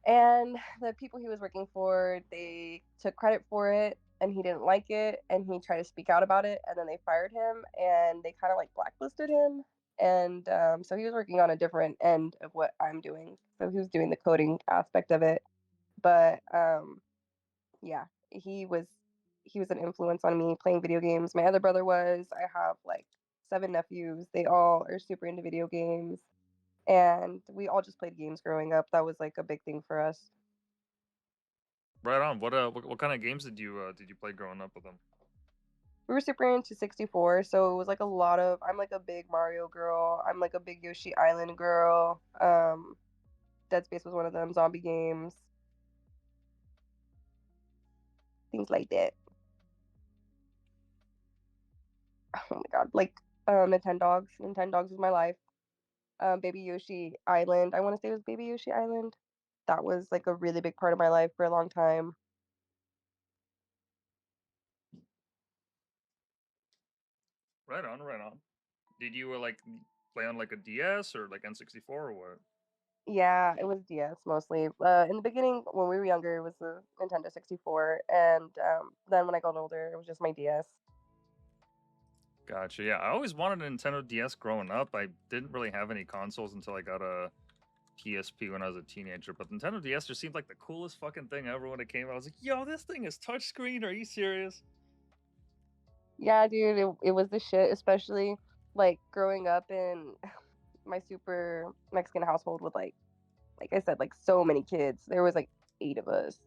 and the people he was working for, they took credit for it and he didn't like it and he tried to speak out about it and then they fired him and they kind of like blacklisted him. And so he was working on a different end of what I'm doing. So he was doing the coding aspect of it. But yeah, he was an influence on me playing video games. My other brother was. I have like seven nephews. They all are super into video games. And we all just played games growing up. That was like a big thing for us. Right on. What kind of games did you play growing up with them? We were super into 64, so it was like a lot of I'm like a big Mario girl. I'm like a big Yoshi Island girl. Dead Space was one of them, zombie games, things like that. Oh my god, like Nintendogs. Nintendogs was my life. Baby Yoshi Island. I want to say it was Baby Yoshi Island. That was like a really big part of my life for a long time. Right on, right on. Did you like play on like a DS or like N64 or what? Yeah, it was DS mostly. In the beginning, when we were younger, it was the Nintendo 64, and then when I got older, it was just my DS. Gotcha. Yeah, I always wanted a Nintendo DS growing up. I didn't really have any consoles until I got a PSP when I was a teenager. But Nintendo DS just seemed like the coolest fucking thing ever when it came out. I was like, yo, this thing is touchscreen. Are you serious? Yeah, dude, it was the shit, especially like growing up in my super Mexican household with like I said, like so many kids. There was like 8 of us,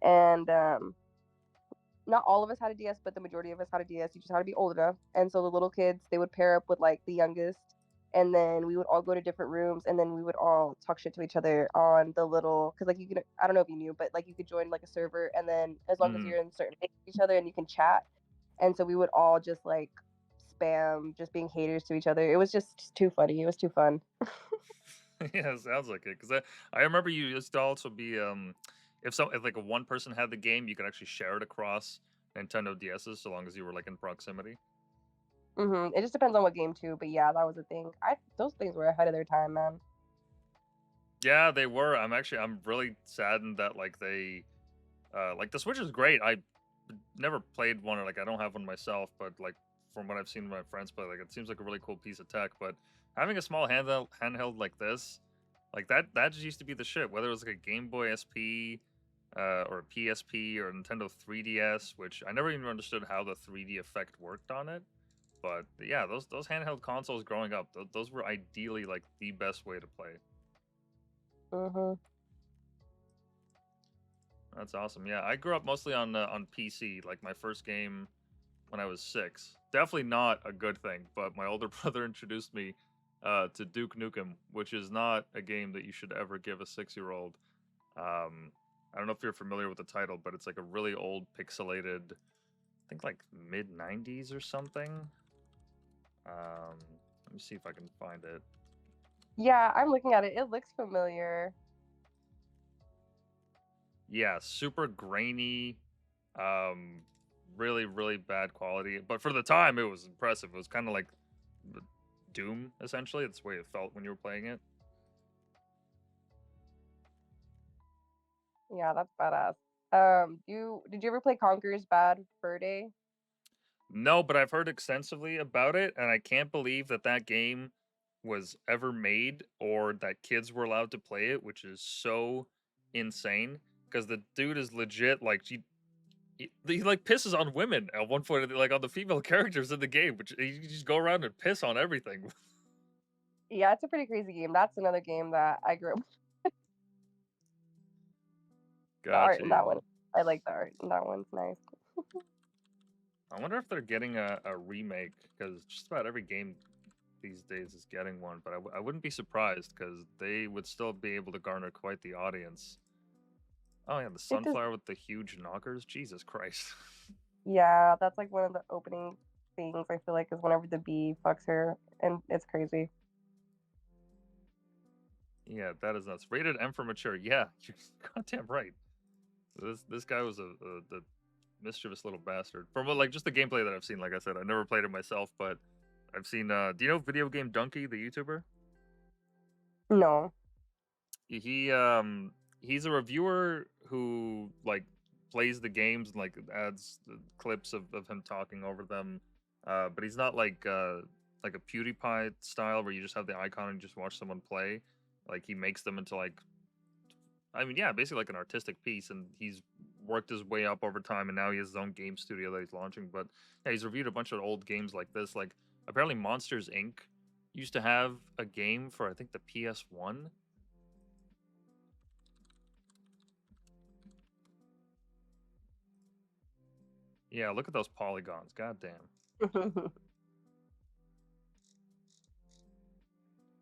and not all of us had a DS, but the majority of us had a DS. You just had to be old enough. And so the little kids, they would pair up with like the youngest, and then we would all go to different rooms, and then we would all talk shit to each other on the little, because like you could, I don't know if you knew, but like you could join like a server, and then as long as Mm. you're in certain age with each other, and you can chat, and so we would all just like spam, just being haters to each other. It was just too funny. It was too fun. Yeah, sounds like it. Because I remember you used to also be if like a one person had the game, you could actually share it across Nintendo DSs so long as you were like in proximity. It just depends on what game too, but yeah, that was a thing. I Those things were ahead of their time, man. Yeah, they were. I'm really saddened that like they like the Switch is great. I never played one, or like I don't have one myself, but like from what I've seen my friends play, like it seems like a really cool piece of tech. But having a small handheld like this, like that just used to be the shit. Whether it was like a Game Boy SP, or a PSP or a Nintendo 3DS, which I never even understood how the 3D effect worked on it. But yeah, those handheld consoles growing up, those were ideally like the best way to play. Mhm. That's awesome. Yeah, I grew up mostly on PC. Like my first game when I was 6. Definitely not a good thing, but my older brother introduced me to Duke Nukem, which is not a game that you should ever give a 6-year-old. I don't know if you're familiar with the title, but it's like a really old pixelated, I think like mid 90s or something. Let me see if I can find it. Yeah, I'm looking at it. It looks familiar. Yeah, super grainy, um, really bad quality. But for the time, it was impressive. It was kind of like Doom, essentially. That's the way it felt when you were playing it. Yeah, that's badass. You did you ever play Conker's Bad Fur Day? No, but I've heard extensively about it, and I can't believe that that game was ever made or that kids were allowed to play it, which is so insane. Because the dude is legit, like he like pisses on women at one point, like on the female characters in the game, which he just go around and piss on everything. Yeah, it's a pretty crazy game. That's another game that I grew up with. The art Gotcha. in Yeah. that one. I like the art in that one's nice. I wonder if they're getting a remake because just about every game these days is getting one, but I wouldn't be surprised because they would still be able to garner quite the audience. Oh yeah, the It does. sunflower with the huge knockers. Jesus Christ. Yeah, that's like one of the opening things I feel like is whenever the bee fucks her, and it's crazy. Yeah, that is nuts. Rated M for mature. Yeah, you're goddamn right. This guy was a mischievous little bastard. From like just the gameplay that I've seen, like I said, I never played it myself, but I've seen. Do you know Video Game Donkey, the YouTuber? No. He's a reviewer who like plays the games and like adds the clips of him talking over them. But he's not like a PewDiePie style where you just have the icon and just watch someone play. Like he makes them into like, I mean, yeah, basically like an artistic piece, and he's worked his way up over time, and now he has his own game studio that he's launching. But yeah, he's reviewed a bunch of old games like this. Like apparently, Monsters Inc. used to have a game for I think the PS1. Yeah, look at those polygons. God damn,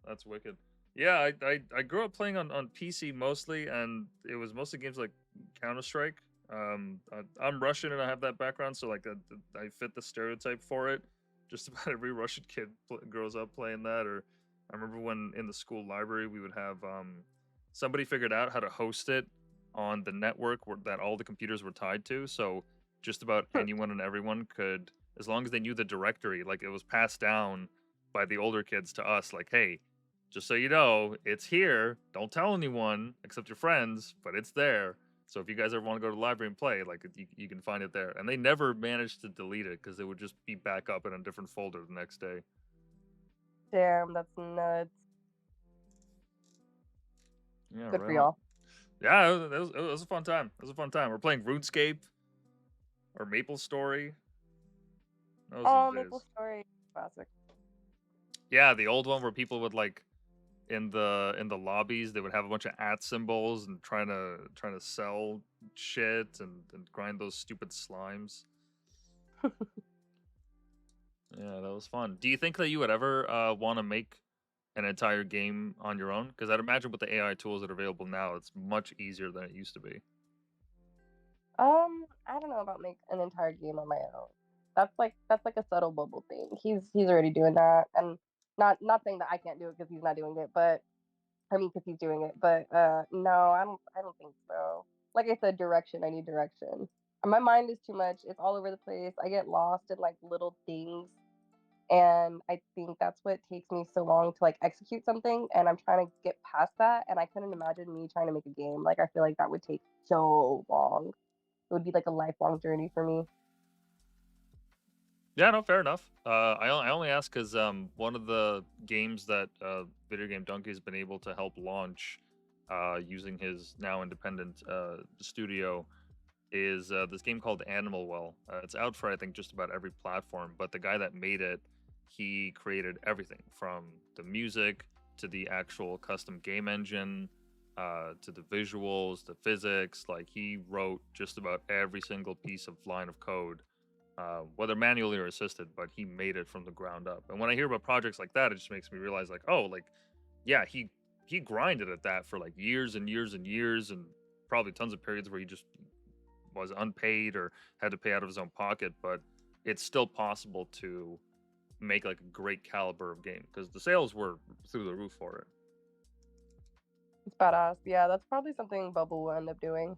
that's wicked. Yeah, I grew up playing on PC mostly, and it was mostly games like Counter Strike. I'm Russian and I have that background, so like I fit the stereotype for it. Just about every Russian kid grows up playing that. Or I remember when in the school library we would have somebody figured out how to host it on the network that all the computers were tied to. So just about anyone and everyone could, as long as they knew the directory, like it was passed down by the older kids to us. Like, hey, just so you know, it's here. Don't tell anyone except your friends, but it's there. So if you guys ever want to go to the library and play, like you can find it there. And they never managed to delete it because it would just be back up in a different folder the next day. Damn, that's nuts. Yeah, Good right for on. y'all. Yeah, it was a fun time. It was a fun time. We're playing RuneScape or Maple Story. Those are Oh, the Maple days. Story classic. Yeah, the old one where people would like in the lobbies, they would have a bunch of at symbols and trying to sell shit and grind those stupid slimes. Yeah, that was fun. Do you think that you would ever want to make an entire game on your own? Because I'd imagine with the AI tools that are available now, it's much easier than it used to be. I don't know about make an entire game on my own. That's like a subtle bubble thing. He's already doing that, and not saying that I can't do it because he's not doing it, but I mean because he's doing it. But no, I don't think so. Like I said, direction. I need direction. And my mind is too much. It's all over the place. I get lost in like little things, and I think that's what takes me so long to like execute something. And I'm trying to get past that, and I couldn't imagine me trying to make a game. Like I feel like that would take so long. It would be like a lifelong journey for me. Yeah, no, fair enough. I only ask because one of the games that Video Game Donkey has been able to help launch using his now independent studio is this game called Animal Well. It's out for I think just about every platform, but the guy that made it, he created everything from the music to the actual custom game engine, to the visuals, the physics. Like he wrote just about every single piece of line of code, whether manually or assisted, but he made it from the ground up. And when I hear about projects like that, it just makes me realize like, oh, like yeah, he grinded at that for like years and years and years and probably tons of periods where he just was unpaid or had to pay out of his own pocket, but it's still possible to make like a great caliber of game because the sales were through the roof for it. It's badass. Yeah, that's probably something Bubble will end up doing.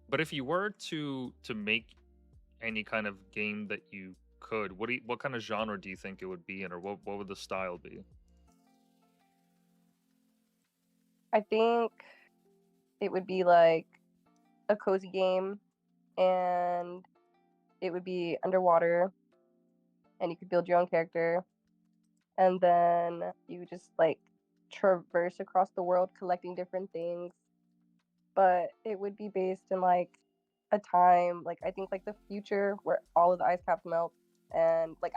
But if you were to make any kind of game that you could, what kind of genre do you think it would be in, or what would the style be? I think it would be like a cozy game, and it would be underwater, and you could build your own character, and then you would just like traverse across the world collecting different things. But it would be based in like a time, like I think like the future where all of the ice caps melt, and like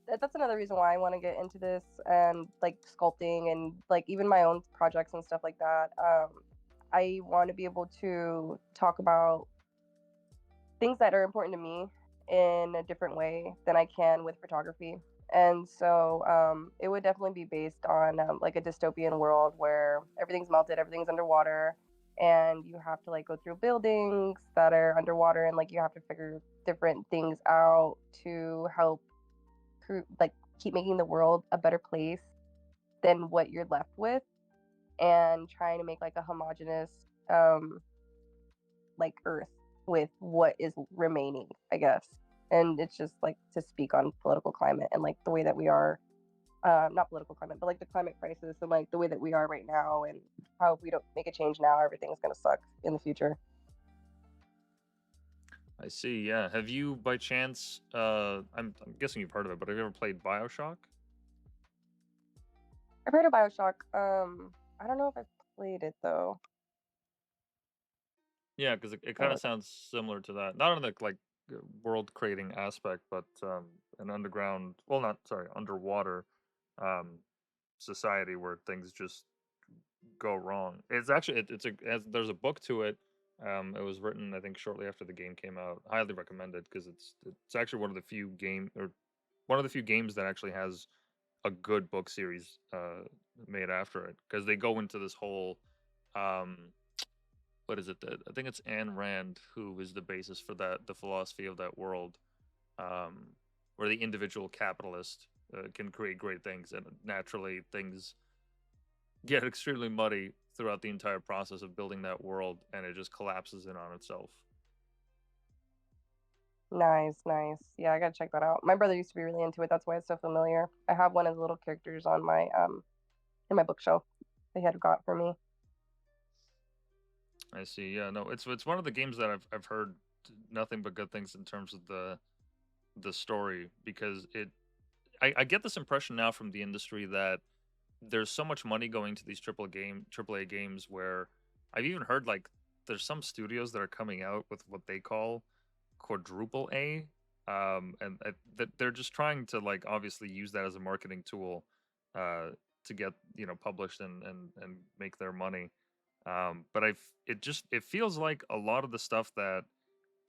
that's another reason why I want to get into this and like sculpting and like even my own projects and stuff like that. I want to be able to talk about things that are important to me in a different way than I can with photography. And so it would definitely be based on like a dystopian world where everything's melted, everything's underwater, and you have to like go through buildings that are underwater, and like you have to figure different things out to help like keep making the world a better place than what you're left with, and trying to make like a homogenous um, like Earth with what is remaining, I guess. And it's just like to speak on political climate and like the way that we are, not political climate, but like the climate crisis and like the way that we are right now, and how if we don't make a change now, everything's gonna suck in the future. I see. Yeah. Have you by chance? I'm guessing you've heard of it, but have you ever played Bioshock? I've heard of Bioshock. I don't know if I've played it though. Yeah, because it kind Uh, of sounds similar to that. Not in the like world creating aspect, but an underground. Well, not sorry, underwater um, society where things just go wrong. It's actually there's a book to it. It was written I think shortly after the game came out. Highly recommended because it's actually one of the few games that actually has a good book series made after it because they go into this whole um, what is it that I think it's Ayn Rand who is the basis for that the philosophy of that world, um, where the individual capitalist can create great things and naturally things get extremely muddy throughout the entire process of building that world and it just collapses in on itself. nice, nice. Yeah, I gotta check that out. My brother used to be really into it. That's why it's so familiar. I have one of the little characters on my in my bookshelf that he had got for me. I see. Yeah, no, it's one of the games that I've heard nothing but good things in terms of the story because I get this impression now from the industry that there's so much money going to these AAA games where I've even heard like there's some studios that are coming out with what they call quadruple A and they're just trying to like obviously use that as a marketing tool, uh, to get published and make their money. But it feels like a lot of the stuff that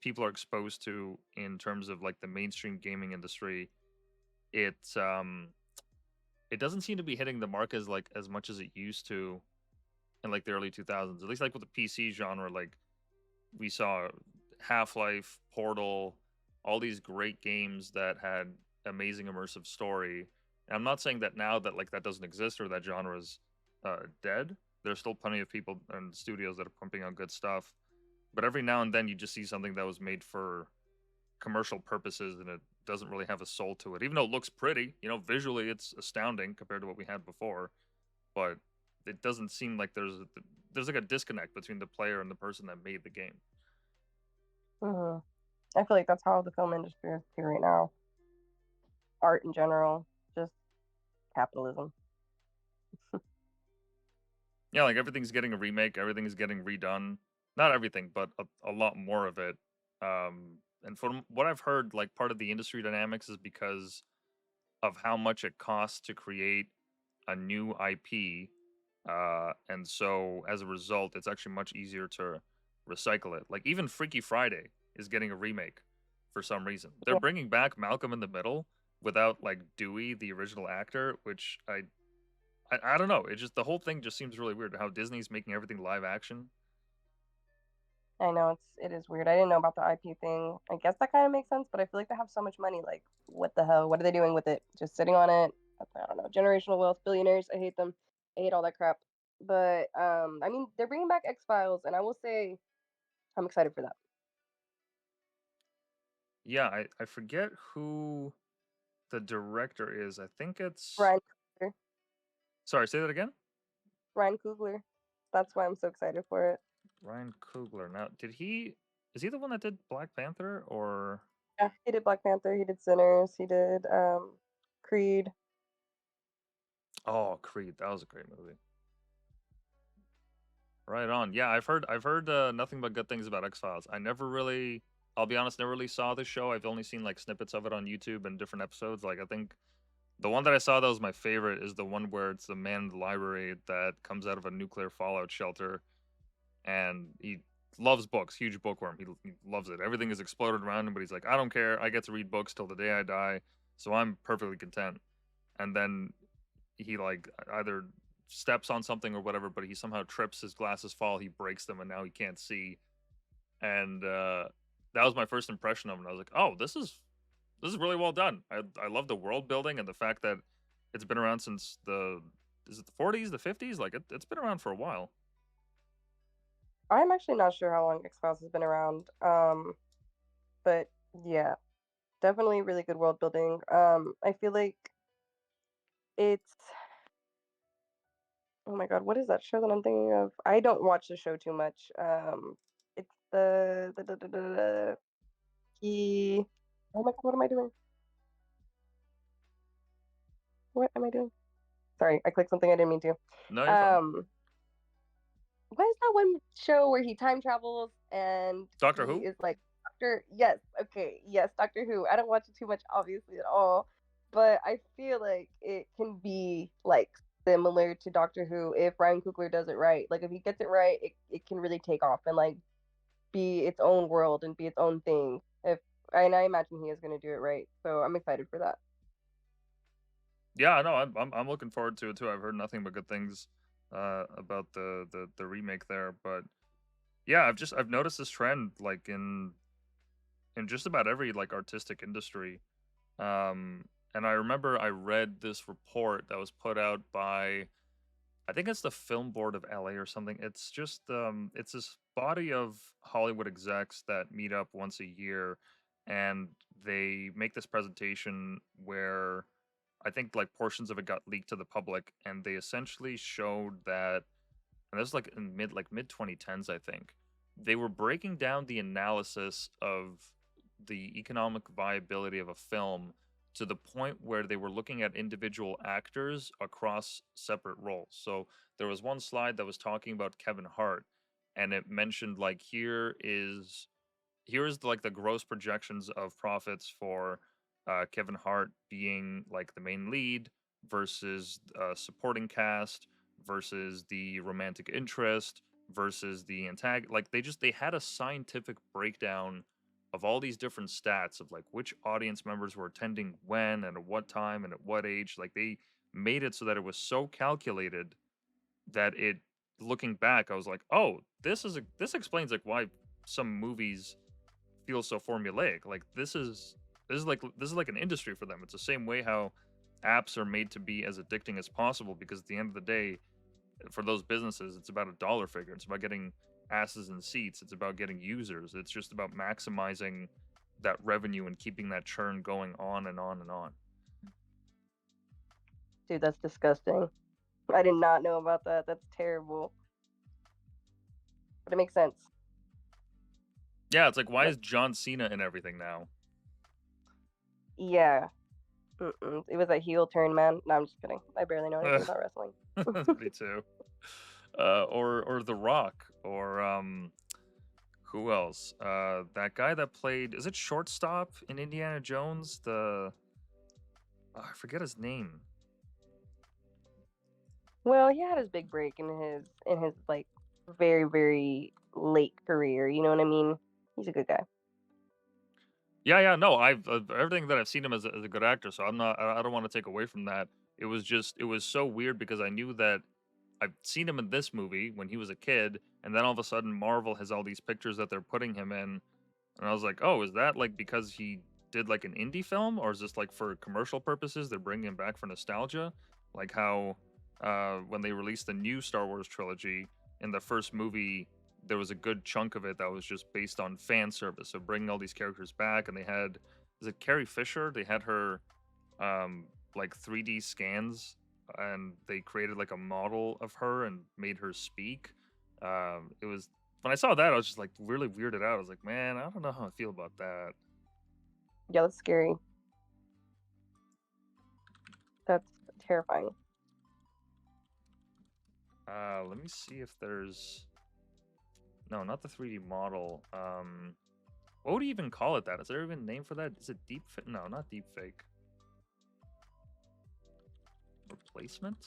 people are exposed to in terms of like the mainstream gaming industry, it it doesn't seem to be hitting the mark as like as much as it used to in like the early 2000s. At least like with the PC genre, like we saw Half-Life, Portal, all these great games that had amazing immersive story. And I'm not saying that now that like that doesn't exist or that genre is dead. There's still plenty of people and studios that are pumping out good stuff. But every now and then you just see something that was made for commercial purposes and it doesn't really have a soul to it. Even though it looks pretty, visually it's astounding compared to what we had before, but it doesn't seem like there's like a disconnect between the player and the person that made the game. Hmm. I feel like that's how the film industry is too right now. Art in general, just capitalism. Yeah, like everything's getting a remake, everything's getting redone. Not everything, but a lot more of it. And from what I've heard, like part of the industry dynamics is because of how much it costs to create a new IP. And so as a result, it's actually much easier to recycle it. Like even Freaky Friday is getting a remake for some reason. They're Yeah, bringing back Malcolm in the Middle without like Dewey, the original actor, which I don't know. It just the whole thing just seems really weird how Disney's making everything live action. I know it is weird. I didn't know about the IP thing. I guess that kind of makes sense, but I feel like they have so much money. Like, what the hell? What are they doing with it? Just sitting on it? I don't know. Generational wealth, billionaires. I hate them. I hate all that crap. But I mean, they're bringing back X Files, and I will say I'm excited for that. Yeah, I forget who the director is. I think it's Ryan Coogler. sorry, say that again. Ryan Coogler. That's why I'm so excited for it. Ryan Coogler. Now, is he the one that did Black Panther or Yeah, he did Black Panther. He did Sinners. He did Creed. oh, Creed? That was a great movie. Right on. Yeah, I've heard nothing but good things about X-Files. I'll be honest, never really saw the show. I've only seen like snippets of it on YouTube and different episodes. Like I think the one that I saw that was my favorite is the one where it's the man in the library that comes out of a nuclear fallout shelter and he loves books, huge bookworm. He loves it. Everything is exploded around him, but he's like, I don't care. I get to read books till the day I die, so I'm perfectly content. And then he like either steps on something or whatever, but he somehow trips, his glasses fall, he breaks them, and now he can't see. And that was my first impression of him. I was like, oh, this is really well done. I love the world building and the fact that it's been around since the is it the 40s, the 50s? Like it's been around for a while. I'm actually not sure how long X Files has been around. But yeah, definitely really good world building. I feel like it's oh my God, what is that show that I'm thinking of? I don't watch the show too much. It's the he. Oh my God, what am I doing? What am I doing? Sorry, I clicked something I didn't mean to. No, you're fine. Um, what is that one show where he time travels and Doctor he Who? is like Doctor? Yes, okay, yes, Doctor Who. I don't watch it too much, obviously, at all, but I feel like it can be like similar to Doctor Who if Ryan Coogler does it right. Like if he gets it right, it can really take off and like be its own world and be its own thing. If and I imagine he is going to do it right, so I'm excited for that. Yeah, I know. I'm looking forward to it too. I've heard nothing but good things about the remake there, but yeah, I've noticed this trend like in just about every like artistic industry. And I remember I read this report that was put out by I think it's the Film Board of LA or something. It's this body of Hollywood execs that meet up once a year and they make this presentation where I think like portions of it got leaked to the public and they essentially showed that and this was like in mid 2010s I think. They were breaking down the analysis of the economic viability of a film to the point where they were looking at individual actors across separate roles. So there was one slide that was talking about Kevin Hart and it mentioned like here is here's like the gross projections of profits for Kevin Hart being like the main lead versus supporting cast versus the romantic interest versus the antagonist. Like they had a scientific breakdown of all these different stats of like which audience members were attending when and at what time and at what age. Like they made it so that it was so calculated that it, looking back, I was like, oh, this explains like why some movies feel so formulaic. Like this is like an industry for them. It's the same way how apps are made to be as addicting as possible, because at the end of the day, for those businesses, it's about a dollar figure. It's about getting asses in seats. It's about getting users. It's just about maximizing that revenue and keeping that churn going on and on and on. Dude, that's disgusting. I did not know about that. That's terrible. But it makes sense. Yeah, it's like, why Like, is John Cena in everything now? yeah. It was a heel turn, man. No, I'm just kidding. I barely know anything about wrestling. Me too. Or The Rock, or who else? That guy that played, is it shortstop in Indiana Jones? I forget his name. Well, he had his big break in his like very very late career. You know what I mean? He's a good guy. Yeah, yeah, no, I've everything that I've seen him as a good actor, so I don't want to take away from that. It was so weird because I knew that I've seen him in this movie when he was a kid, and then all of a sudden Marvel has all these pictures that they're putting him in, and I was like, oh, is that like because he did like an indie film, or is this like for commercial purposes? They're bringing him back for nostalgia, like how when they released the new Star Wars trilogy, in the first movie, there was a good chunk of it that was just based on fan service. So bringing all these characters back, and they had, is it Carrie Fisher? They had her like 3D scans, and they created like a model of her and made her speak. It was, when I saw that, I was just like really weirded out. I was like, man, I don't know how I feel about that. Yeah, that's scary. That's terrifying. Let me see if there's, no, not the 3D model. What would you even call it? That, is there even a name for that? Is it deep? No, not deep fake. Replacement?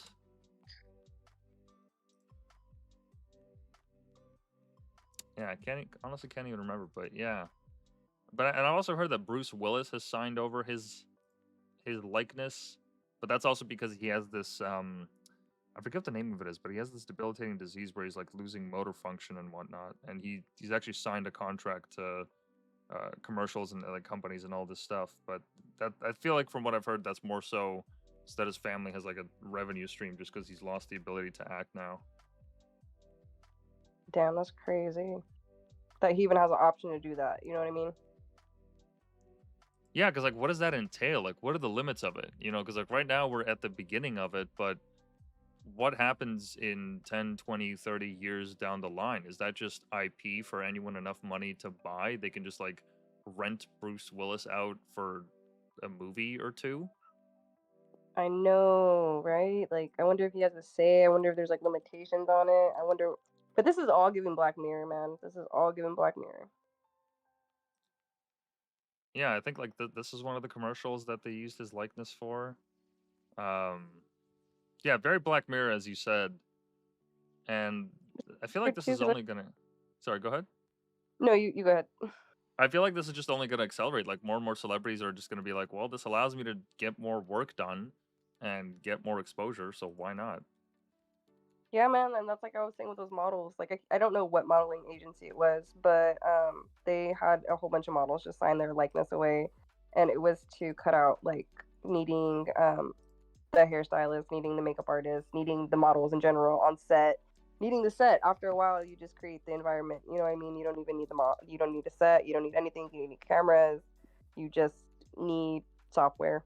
Yeah, I can't honestly can't even remember, but yeah. But and I've also heard that Bruce Willis has signed over his likeness, but that's also because he has this I forget what the name of it is, but he has this debilitating disease where he's like losing motor function and whatnot, and he's actually signed a contract to commercials and like companies and all this stuff. But that, I feel like from what I've heard, that's more so that his family has like a revenue stream, just because he's lost the ability to act now. Damn, that's crazy. That he even has an option to do that. You know what I mean? Yeah, because like, what does that entail? Like, what are the limits of it? You know, because like right now we're at the beginning of it, but what happens in 10, 20, 30 years down the line? Is that just IP for anyone enough money to buy? They can just like rent Bruce Willis out for a movie or two? I know, right? Like, I wonder if he has a say. I wonder if there's like limitations on it. I wonder. But this is all giving Black Mirror, man. This is all giving Black Mirror. Yeah, I think like this is one of the commercials that they used his likeness for. Um, yeah, very Black Mirror, as you said, and I feel like Weird this too, is because only gonna. Sorry, go ahead. no, you go ahead. I feel like this is just only gonna accelerate. Like more and more celebrities are just gonna be like, well, this allows me to get more work done and get more exposure, so why not? Yeah, man, and that's like I was saying with those models. Like, I don't know what modeling agency it was, but they had a whole bunch of models just sign their likeness away, and it was to cut out like needing the hairstylist, needing the makeup artist, needing the models in general on set, needing the set. After a while, you just create the environment. You know what I mean? You don't even need you don't need a set. You don't need anything. You don't need cameras. You just need software.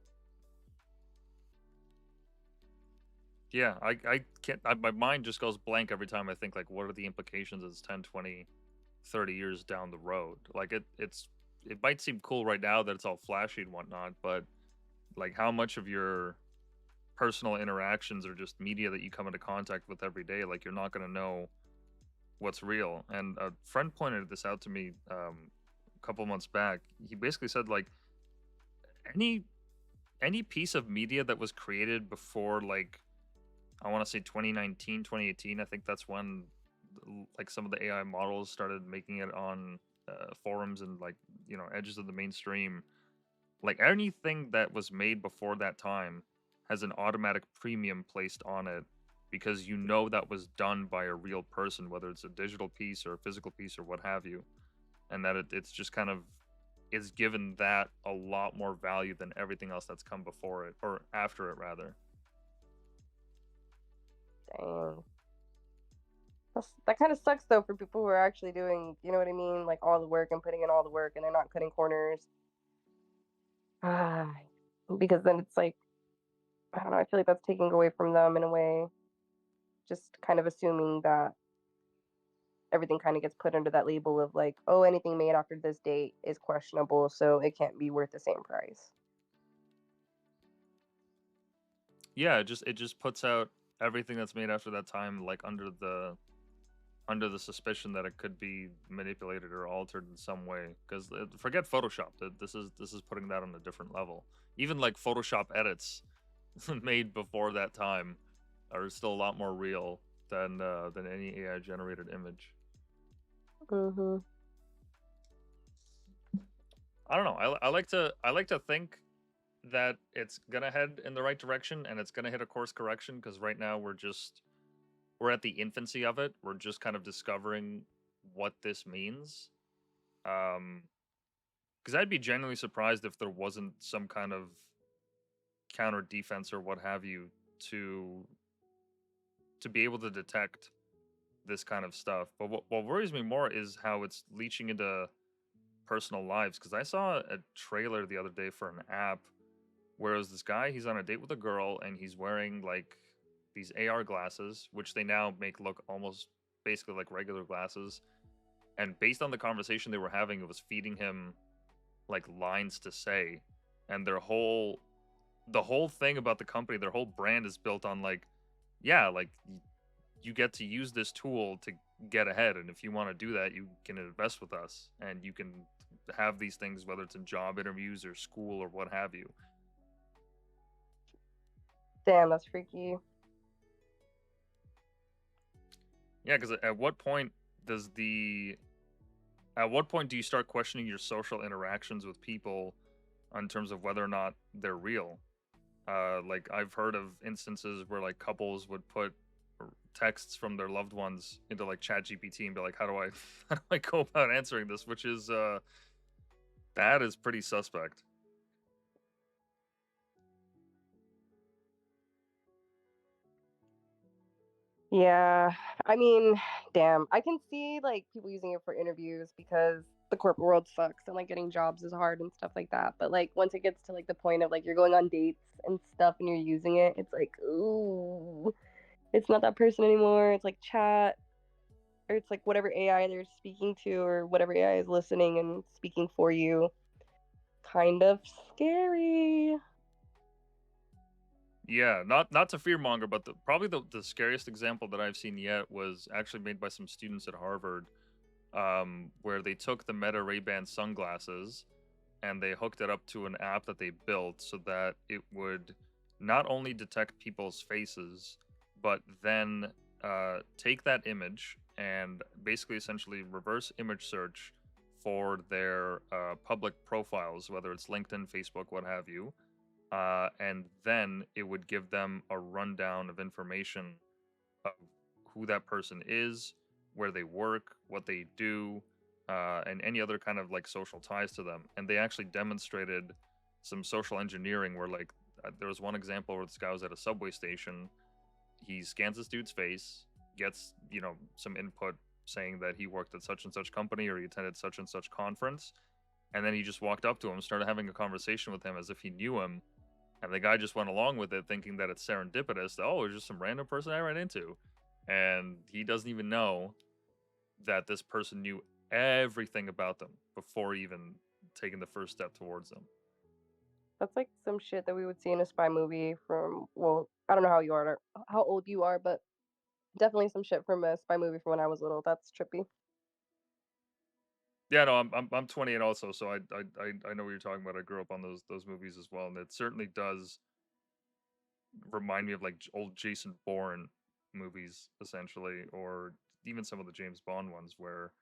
Yeah, I can't, my mind just goes blank every time I think like, what are the implications as 10, 20, 30 years down the road? Like it might seem cool right now that it's all flashy and whatnot, but like how much of your personal interactions are just media that you come into contact with every day? Like you're not going to know what's real. And a friend pointed this out to me a couple months back. He basically said like any any piece of media that was created before like I want to say 2019, 2018. I think that's when like some of the AI models started making it on forums and like edges of the mainstream. Like anything that was made before that time has an automatic premium placed on it because you know that was done by a real person, whether it's a digital piece or a physical piece or what have you, and that it's just kind of is given that a lot more value than everything else that's come before it or after it rather. Dang. That kind of sucks though for people who are actually doing, you know what I mean, like all the work and putting in all the work, and they're not cutting corners. Ah, because then it's like I don't know. I feel like that's taking away from them in a way, just kind of assuming that everything kind of gets put under that label of like, oh, anything made after this date is questionable, so it can't be worth the same price. Yeah, it just puts out everything that's made after that time like under the suspicion that it could be manipulated or altered in some way. Because forget Photoshop, this is putting that on a different level. Even like Photoshop edits made before that time are still a lot more real than any AI generated image. Mhm. I don't know. I like to think that it's gonna head in the right direction and it's gonna hit a course correction because right now we're at the infancy of it. We're just kind of discovering what this means. Because I'd be genuinely surprised if there wasn't some kind of counter defense or what have you to to be able to detect this kind of stuff. But what worries me more is how it's leaching into personal lives. Because I saw a trailer the other day for an app where it was this guy. He's on a date with a girl and he's wearing like these AR glasses, which they now make look almost basically like regular glasses. And based on the conversation they were having, it was feeding him like lines to say, and the whole thing about the company, their whole brand is built on like, yeah, like you get to use this tool to get ahead, and if you want to do that, you can invest with us, and you can have these things whether it's in job interviews or school or what have you. Damn, that's freaky. Yeah, because does the at what point do you start questioning your social interactions with people in terms of whether or not they're real? Like I've heard of instances where like couples would put texts from their loved ones into like chat gpt and be like, how do I how do I go about answering this, which is that is pretty suspect. Yeah, I mean, damn, I can see like people using it for interviews because the corporate world sucks and like getting jobs is hard and stuff like that. But like once it gets to like the point of like you're going on dates and stuff and you're using it, it's like, ooh, it's not that person anymore. It's like chat or it's like whatever AI they're speaking to or whatever AI is listening and speaking for you. Kind of scary. Yeah, not to fear monger, but probably the scariest example that I've seen yet was actually made by some students at Harvard, where they took the Meta Ray-Ban sunglasses and they hooked it up to an app that they built so that it would not only detect people's faces, but then take that image and basically essentially reverse image search for their public profiles, whether it's LinkedIn, Facebook, what have you. And then it would give them a rundown of information of who that person is, where they work, what they do, and any other kind of like social ties to them. And they actually demonstrated some social engineering where like there was one example where this guy was at a subway station. He scans this dude's face, gets some input saying that he worked at such and such company or he attended such and such conference, and then he just walked up to him, started having a conversation with him as if he knew him, and the guy just went along with it, thinking that it's serendipitous. Oh, it's just some random person I ran into. And he doesn't even know that this person knew everything about them before even taking the first step towards them. That's like some shit that we would see in a spy movie from, well, I don't know how you are, how old you are, but definitely some shit from a spy movie from when I was little. That's trippy. Yeah, no, I'm 28 also, so I know what you're talking about. I grew up on those movies as well, and it certainly does remind me of like old Jason Bourne movies, essentially, or even some of the James Bond ones. Where,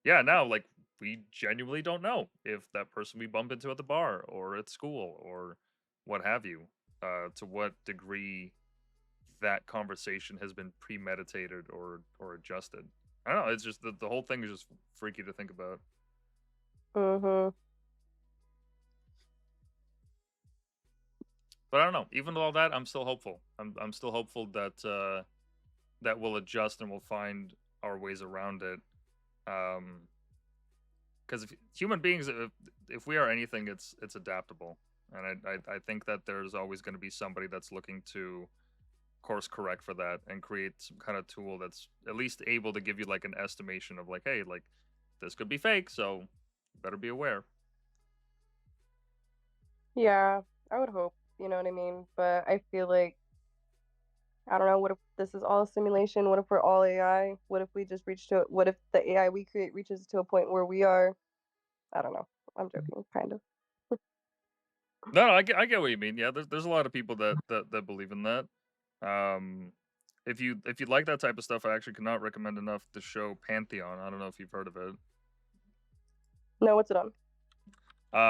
yeah, now like we genuinely don't know if that person we bump into at the bar or at school or what have you, to what degree that conversation has been premeditated or adjusted. I don't know. It's just the whole thing is just freaky to think about. Mhm. But I don't know. Even with all that, I'm still hopeful. I'm still hopeful that that we'll adjust and we'll find our ways around it. Because if human beings, if we are anything, it's adaptable, and I think that there's always going to be somebody that's looking to course correct for that and create some kind of tool that's at least able to give you like an estimation of like, hey, like this could be fake, so better be aware. Yeah, I would hope, you know what I mean? But I feel like I don't know, what if this is all a simulation? What if we're all AI? What if we just reach to what if the AI we create reaches to a point where we are I don't know. I'm joking, kind of. No, no, I get what you mean. Yeah, there's a lot of people that believe in that. Um, if you like that type of stuff, I actually cannot recommend enough the show Pantheon. I don't know if you've heard of it. No, what's it on?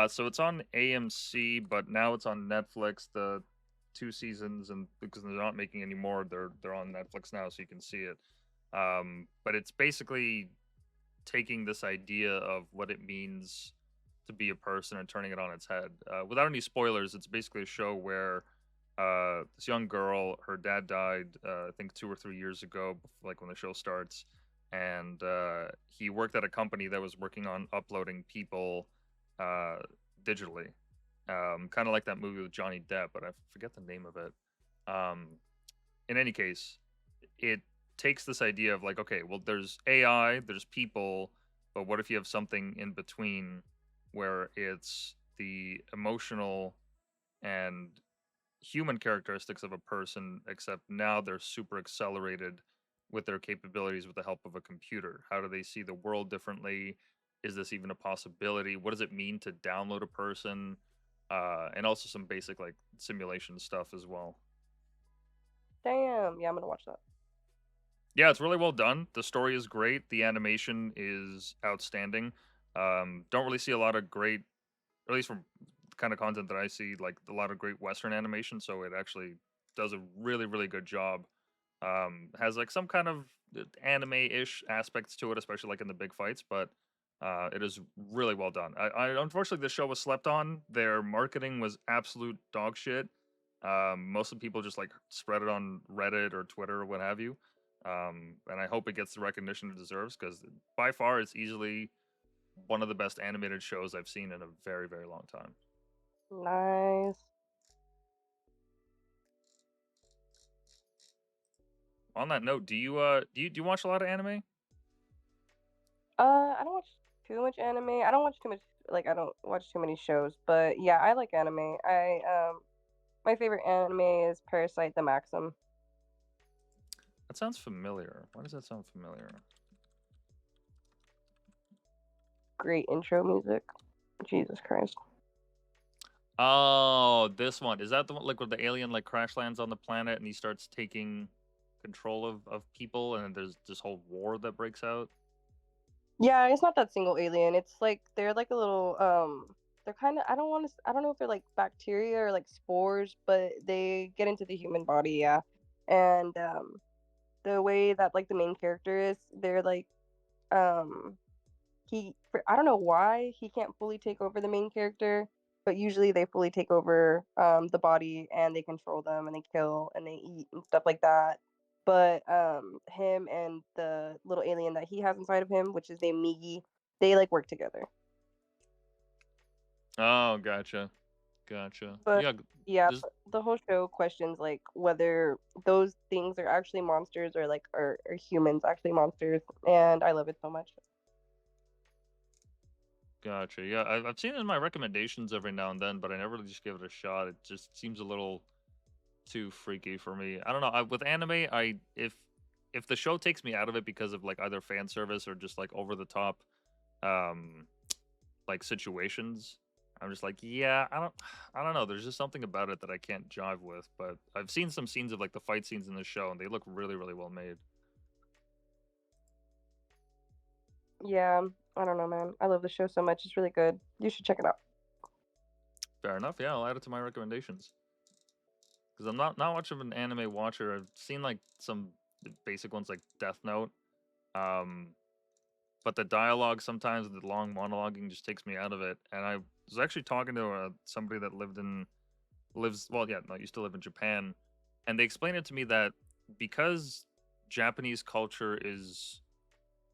So it's on AMC, but now it's on Netflix. The two seasons, and because they're not making any more, they're on Netflix now, so you can see it. But it's basically taking this idea of what it means to be a person and turning it on its head. Without any spoilers, it's basically a show where this young girl, her dad died, I think 2 or 3 years ago, like when the show starts, and he worked at a company that was working on uploading people uh, digitally, kind of like that movie with Johnny Depp, but I forget the name of it. Um, in any case, it takes this idea of like, okay, well, there's AI, there's people, but what if you have something in between where it's the emotional and human characteristics of a person, except now they're super accelerated with their capabilities with the help of a computer? How do they see the world differently? Is this even a possibility? What does it mean to download a person? And also some basic like simulation stuff as well. Damn. Yeah, I'm gonna watch that. Yeah, it's really well done. The story is great. The animation is outstanding. Don't really see a lot of great, at least from the kind of content that I see, like a lot of great Western animation. So it actually does a really, really good job. Has like some kind of anime-ish aspects to it, especially like in the big fights, but it is really well done. I unfortunately the show was slept on. Their marketing was absolute dog shit. Most of the people just like spread it on Reddit or Twitter or what have you. And I hope it gets the recognition it deserves because by far it's easily one of the best animated shows I've seen in a very, very long time. Nice. On that note, do you watch a lot of anime? I don't watch too much anime. I don't watch too much like I don't watch too many shows, but yeah, I like anime. My favorite anime is Parasite the Maxim. That sounds familiar. Why does that sound familiar? Great intro music. Jesus Christ. Oh, this one. Is that the one like where the alien like crash lands on the planet and he starts taking control of people and then there's this whole war that breaks out? Yeah, it's not that single alien. It's like they're like a little they're kind of I don't know if they're like bacteria or like spores, but they get into the human body, yeah. And the way that like the main character is, they're like um I don't know why he can't fully take over the main character, but usually they fully take over the body and they control them and they kill and they eat and stuff like that. But him and the little alien that he has inside of him, which is named Migi, they like work together. Oh, gotcha. Gotcha. But Yeah, yeah, this the whole show questions like whether those things are actually monsters or like are humans actually monsters, and I love it so much. gotcha. Yeah, I've seen it in my recommendations every now and then, but I never really just give it a shot. It just seems a little too freaky for me. I don't know. With anime, if the show takes me out of it because of like either fan service or just like over the top um like situations. I'm just like, yeah, I don't know. There's just something about it that I can't jive with. But I've seen some scenes of like the fight scenes in the show, and they look really, really well made. Yeah, I don't know, man. I love the show so much. It's really good. You should check it out. Fair enough. Yeah, I'll add it to my recommendations because I'm not much of an anime watcher. I've seen like some basic ones like Death Note, um, but the dialogue sometimes the long monologuing just takes me out of it. And I was actually talking to somebody that lives well, yeah, no, used to live in Japan, and they explained it to me that because Japanese culture is,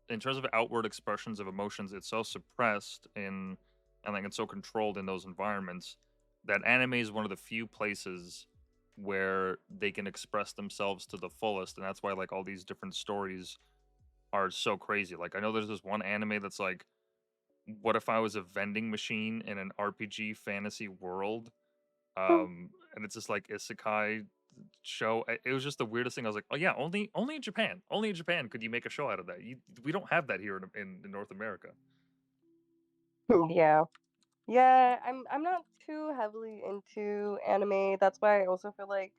in terms of outward expressions of emotions, it's so suppressed in and like it's so controlled in those environments that anime is one of the few places where they can express themselves to the fullest, and that's why like all these different stories are so crazy. Like I know there's this one anime that's like, what if I was a vending machine in an RPG fantasy world? And it's just like isekai show. It was just the weirdest thing. I was like, oh yeah, only in Japan could you make a show out of that. We don't have that here in North America. Yeah. Yeah, I'm not too heavily into anime. That's why I also feel like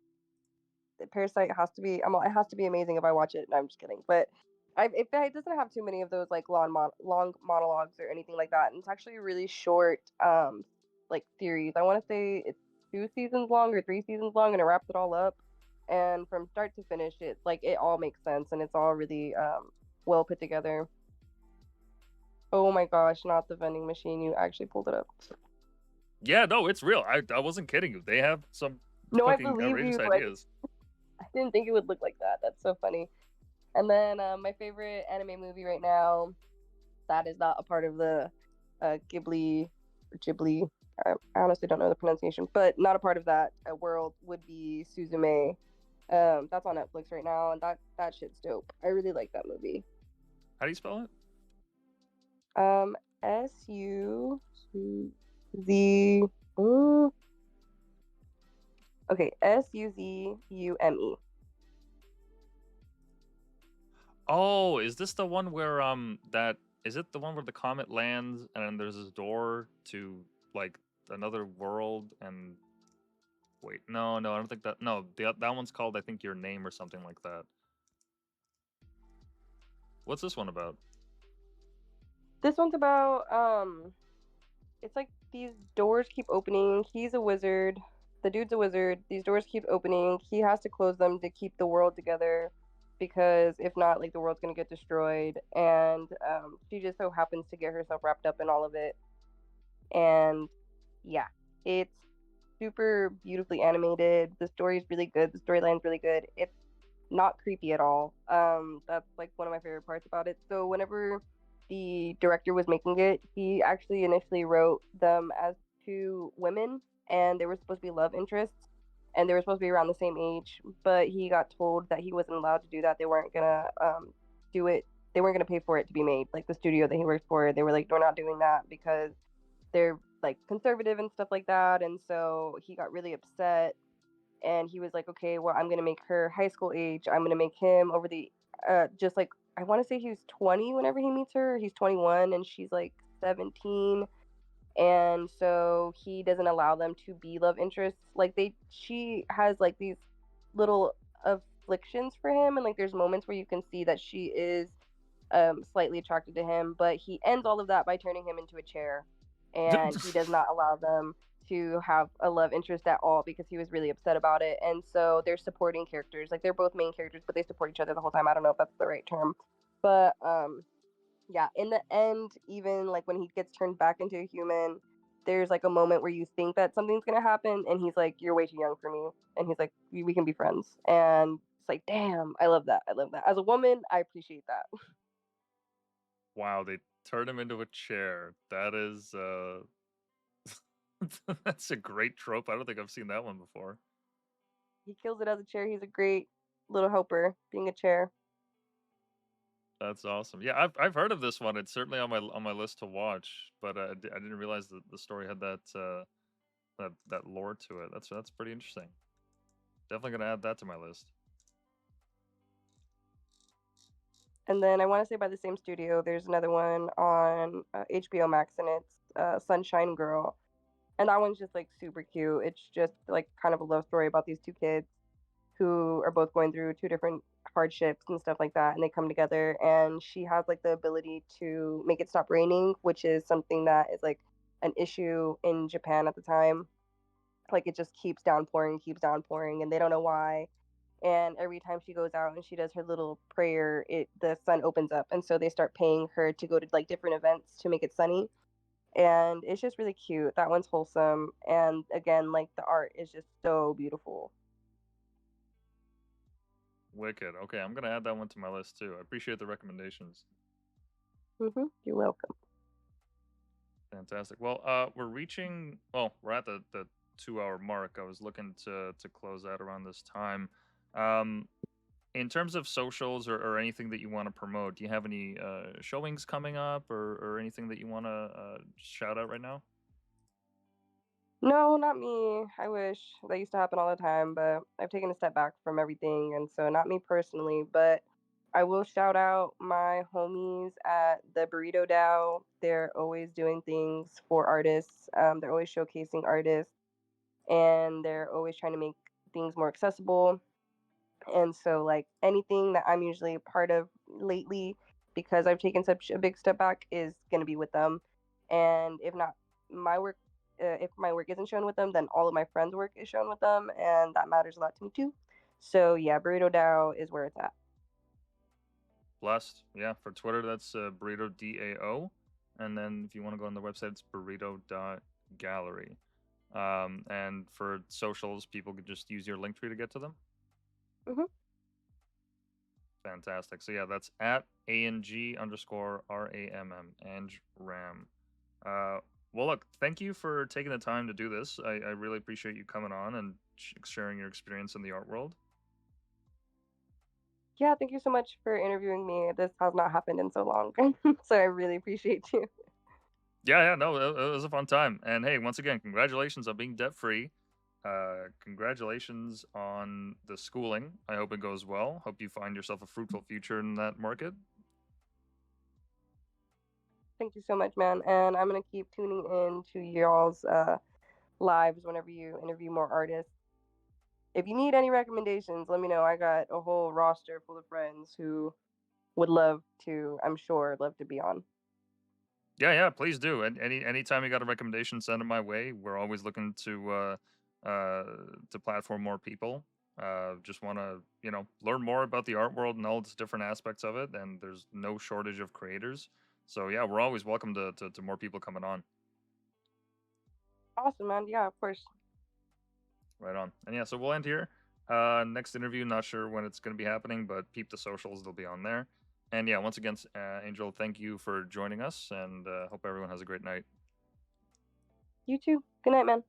Parasite has to be it has to be amazing if I watch it. No, I'm just kidding. But if it doesn't have too many of those like long monologues or anything like that, and it's actually a really short like series. I want to say it's 2 seasons long or 3 seasons long, and it wraps it all up. And from start to finish, it all makes sense and it's all really well put together. Oh my gosh, not the vending machine! You actually pulled it up. Yeah, no, it's real. I wasn't kidding you. They have some No, I fucking believe outrageous you, but ideas. I didn't think it would look like that. That's so funny. And then my favorite anime movie right now that is not a part of the Ghibli or Ghibli. I honestly don't know the pronunciation, but not a part of that world would be Suzume. That's on Netflix right now, and that shit's dope. I really like that movie. How do you spell it? S-U-Z. Mm, okay, Suzume. Oh, is this the one where that is it the one where the comet lands and then there's this door to like another world and wait, no, I don't think that. No, that one's called I think Your Name or something like that. What's this one about? This one's about it's like these doors keep opening. He's a wizard. The dude's a wizard. These doors keep opening. He has to close them to keep the world together because if not, like the world's gonna get destroyed. And she just so happens to get herself wrapped up in all of it. And yeah, it's super beautifully animated. The story's really good. The storyline's really good. It's not creepy at all. That's like one of my favorite parts about it. So whenever the director was making it, he actually initially wrote them as two women, and they were supposed to be love interests, and they were supposed to be around the same age. But he got told that he wasn't allowed to do that. They weren't gonna do it. They weren't gonna pay for it to be made. Like the studio that he worked for, they were like, "We're not doing that because they're like conservative and stuff like that." And so he got really upset and he was like, okay, well, I'm gonna make her high school age. I'm gonna make him over the just like I want to say he was 20 whenever he meets her. He's 21 and she's like 17, and so he doesn't allow them to be love interests. Like she has like these little afflictions for him, and like there's moments where you can see that she is slightly attracted to him, but he ends all of that by turning him into a chair, and he does not allow them to have a love interest at all because he was really upset about it. And so they're supporting characters, like they're both main characters, but they support each other the whole time. I don't know if that's the right term, but yeah, in the end, even like when he gets turned back into a human, there's like a moment where you think that something's gonna happen, and he's like, "You're way too young for me," and he's like, "We can be friends," and it's like, damn, I love that. I love that. As a woman, I appreciate that. Wow, they turned him into a chair. That is that's a great trope. I don't think I've seen that one before. He kills it as a chair. He's a great little helper being a chair. That's awesome. Yeah, I've heard of this one. It's certainly on my list to watch, but I didn't realize that the story had that lore to it. That's pretty interesting. Definitely gonna add that to my list. And then I want to say by the same studio, there's another one on HBO Max, and it's Sunshine Girl, and that one's just like super cute. It's just like kind of a love story about these two kids who are both going through two different hardships and stuff like that, and they come together. And she has like the ability to make it stop raining, which is something that is like an issue in Japan at the time. Like it just keeps downpouring, and they don't know why. And every time she goes out and she does her little prayer, it the sun opens up, and so they start paying her to go to like different events to make it sunny. And it's just really cute. That one's wholesome, and again, like the art is just so beautiful. Wicked. Okay, I'm gonna add that one to my list too. I appreciate the recommendations. You're welcome. Fantastic. Well, we're reaching. Well, we're at the 2 hour mark. I was looking to close out around this time. Um, in terms of socials or anything that you want to promote, do you have any showings coming up or anything that you want to shout out right now? No, not me. I wish that used to happen all the time, but I've taken a step back from everything, and so not me personally, but I will shout out my homies at the Burrito DAO. They're always doing things for artists. They're always showcasing artists, and they're always trying to make things more accessible. And so, like, anything that I'm usually a part of lately, because I've taken such a big step back, is going to be with them. And if not my work, if my work isn't shown with them, then all of my friends' work is shown with them. And that matters a lot to me too. So, yeah, Burrito DAO is where it's at. Blessed. Yeah, for Twitter, that's burrito DAO. And then if you want to go on the website, it's burrito.gallery. And for socials, people could just use your link tree to get to them. hmm Fantastic. So yeah, that's at ANG underscore RAMM, Ange Ram. Uh, well, look, thank you for taking the time to do this. I really appreciate you coming on and sharing your experience in the art world. Yeah, thank you so much for interviewing me. This has not happened in so long. So I really appreciate you. Yeah, yeah, no, it was a fun time. And hey, once again, congratulations on being debt free. Congratulations on the schooling. I hope it goes well. Hope you find yourself a fruitful future in that market. Thank you so much, man. And I'm going to keep tuning in to y'all's lives whenever you interview more artists. If you need any recommendations, let me know. I got a whole roster full of friends who would love to, I'm sure, love to be on. Yeah, yeah, please do. And anytime you got a recommendation, send it my way. We're always looking to platform more people. Just want to learn more about the art world and all its different aspects of it. And there's no shortage of creators. So yeah, we're always welcome to more people coming on. Awesome, man. Yeah, of course. Right on. And yeah, so we'll end here. Next interview, not sure when it's going to be happening, but peep the socials; they'll be on there. And yeah, once again, Angel, thank you for joining us, and hope everyone has a great night. You too. Good night, man.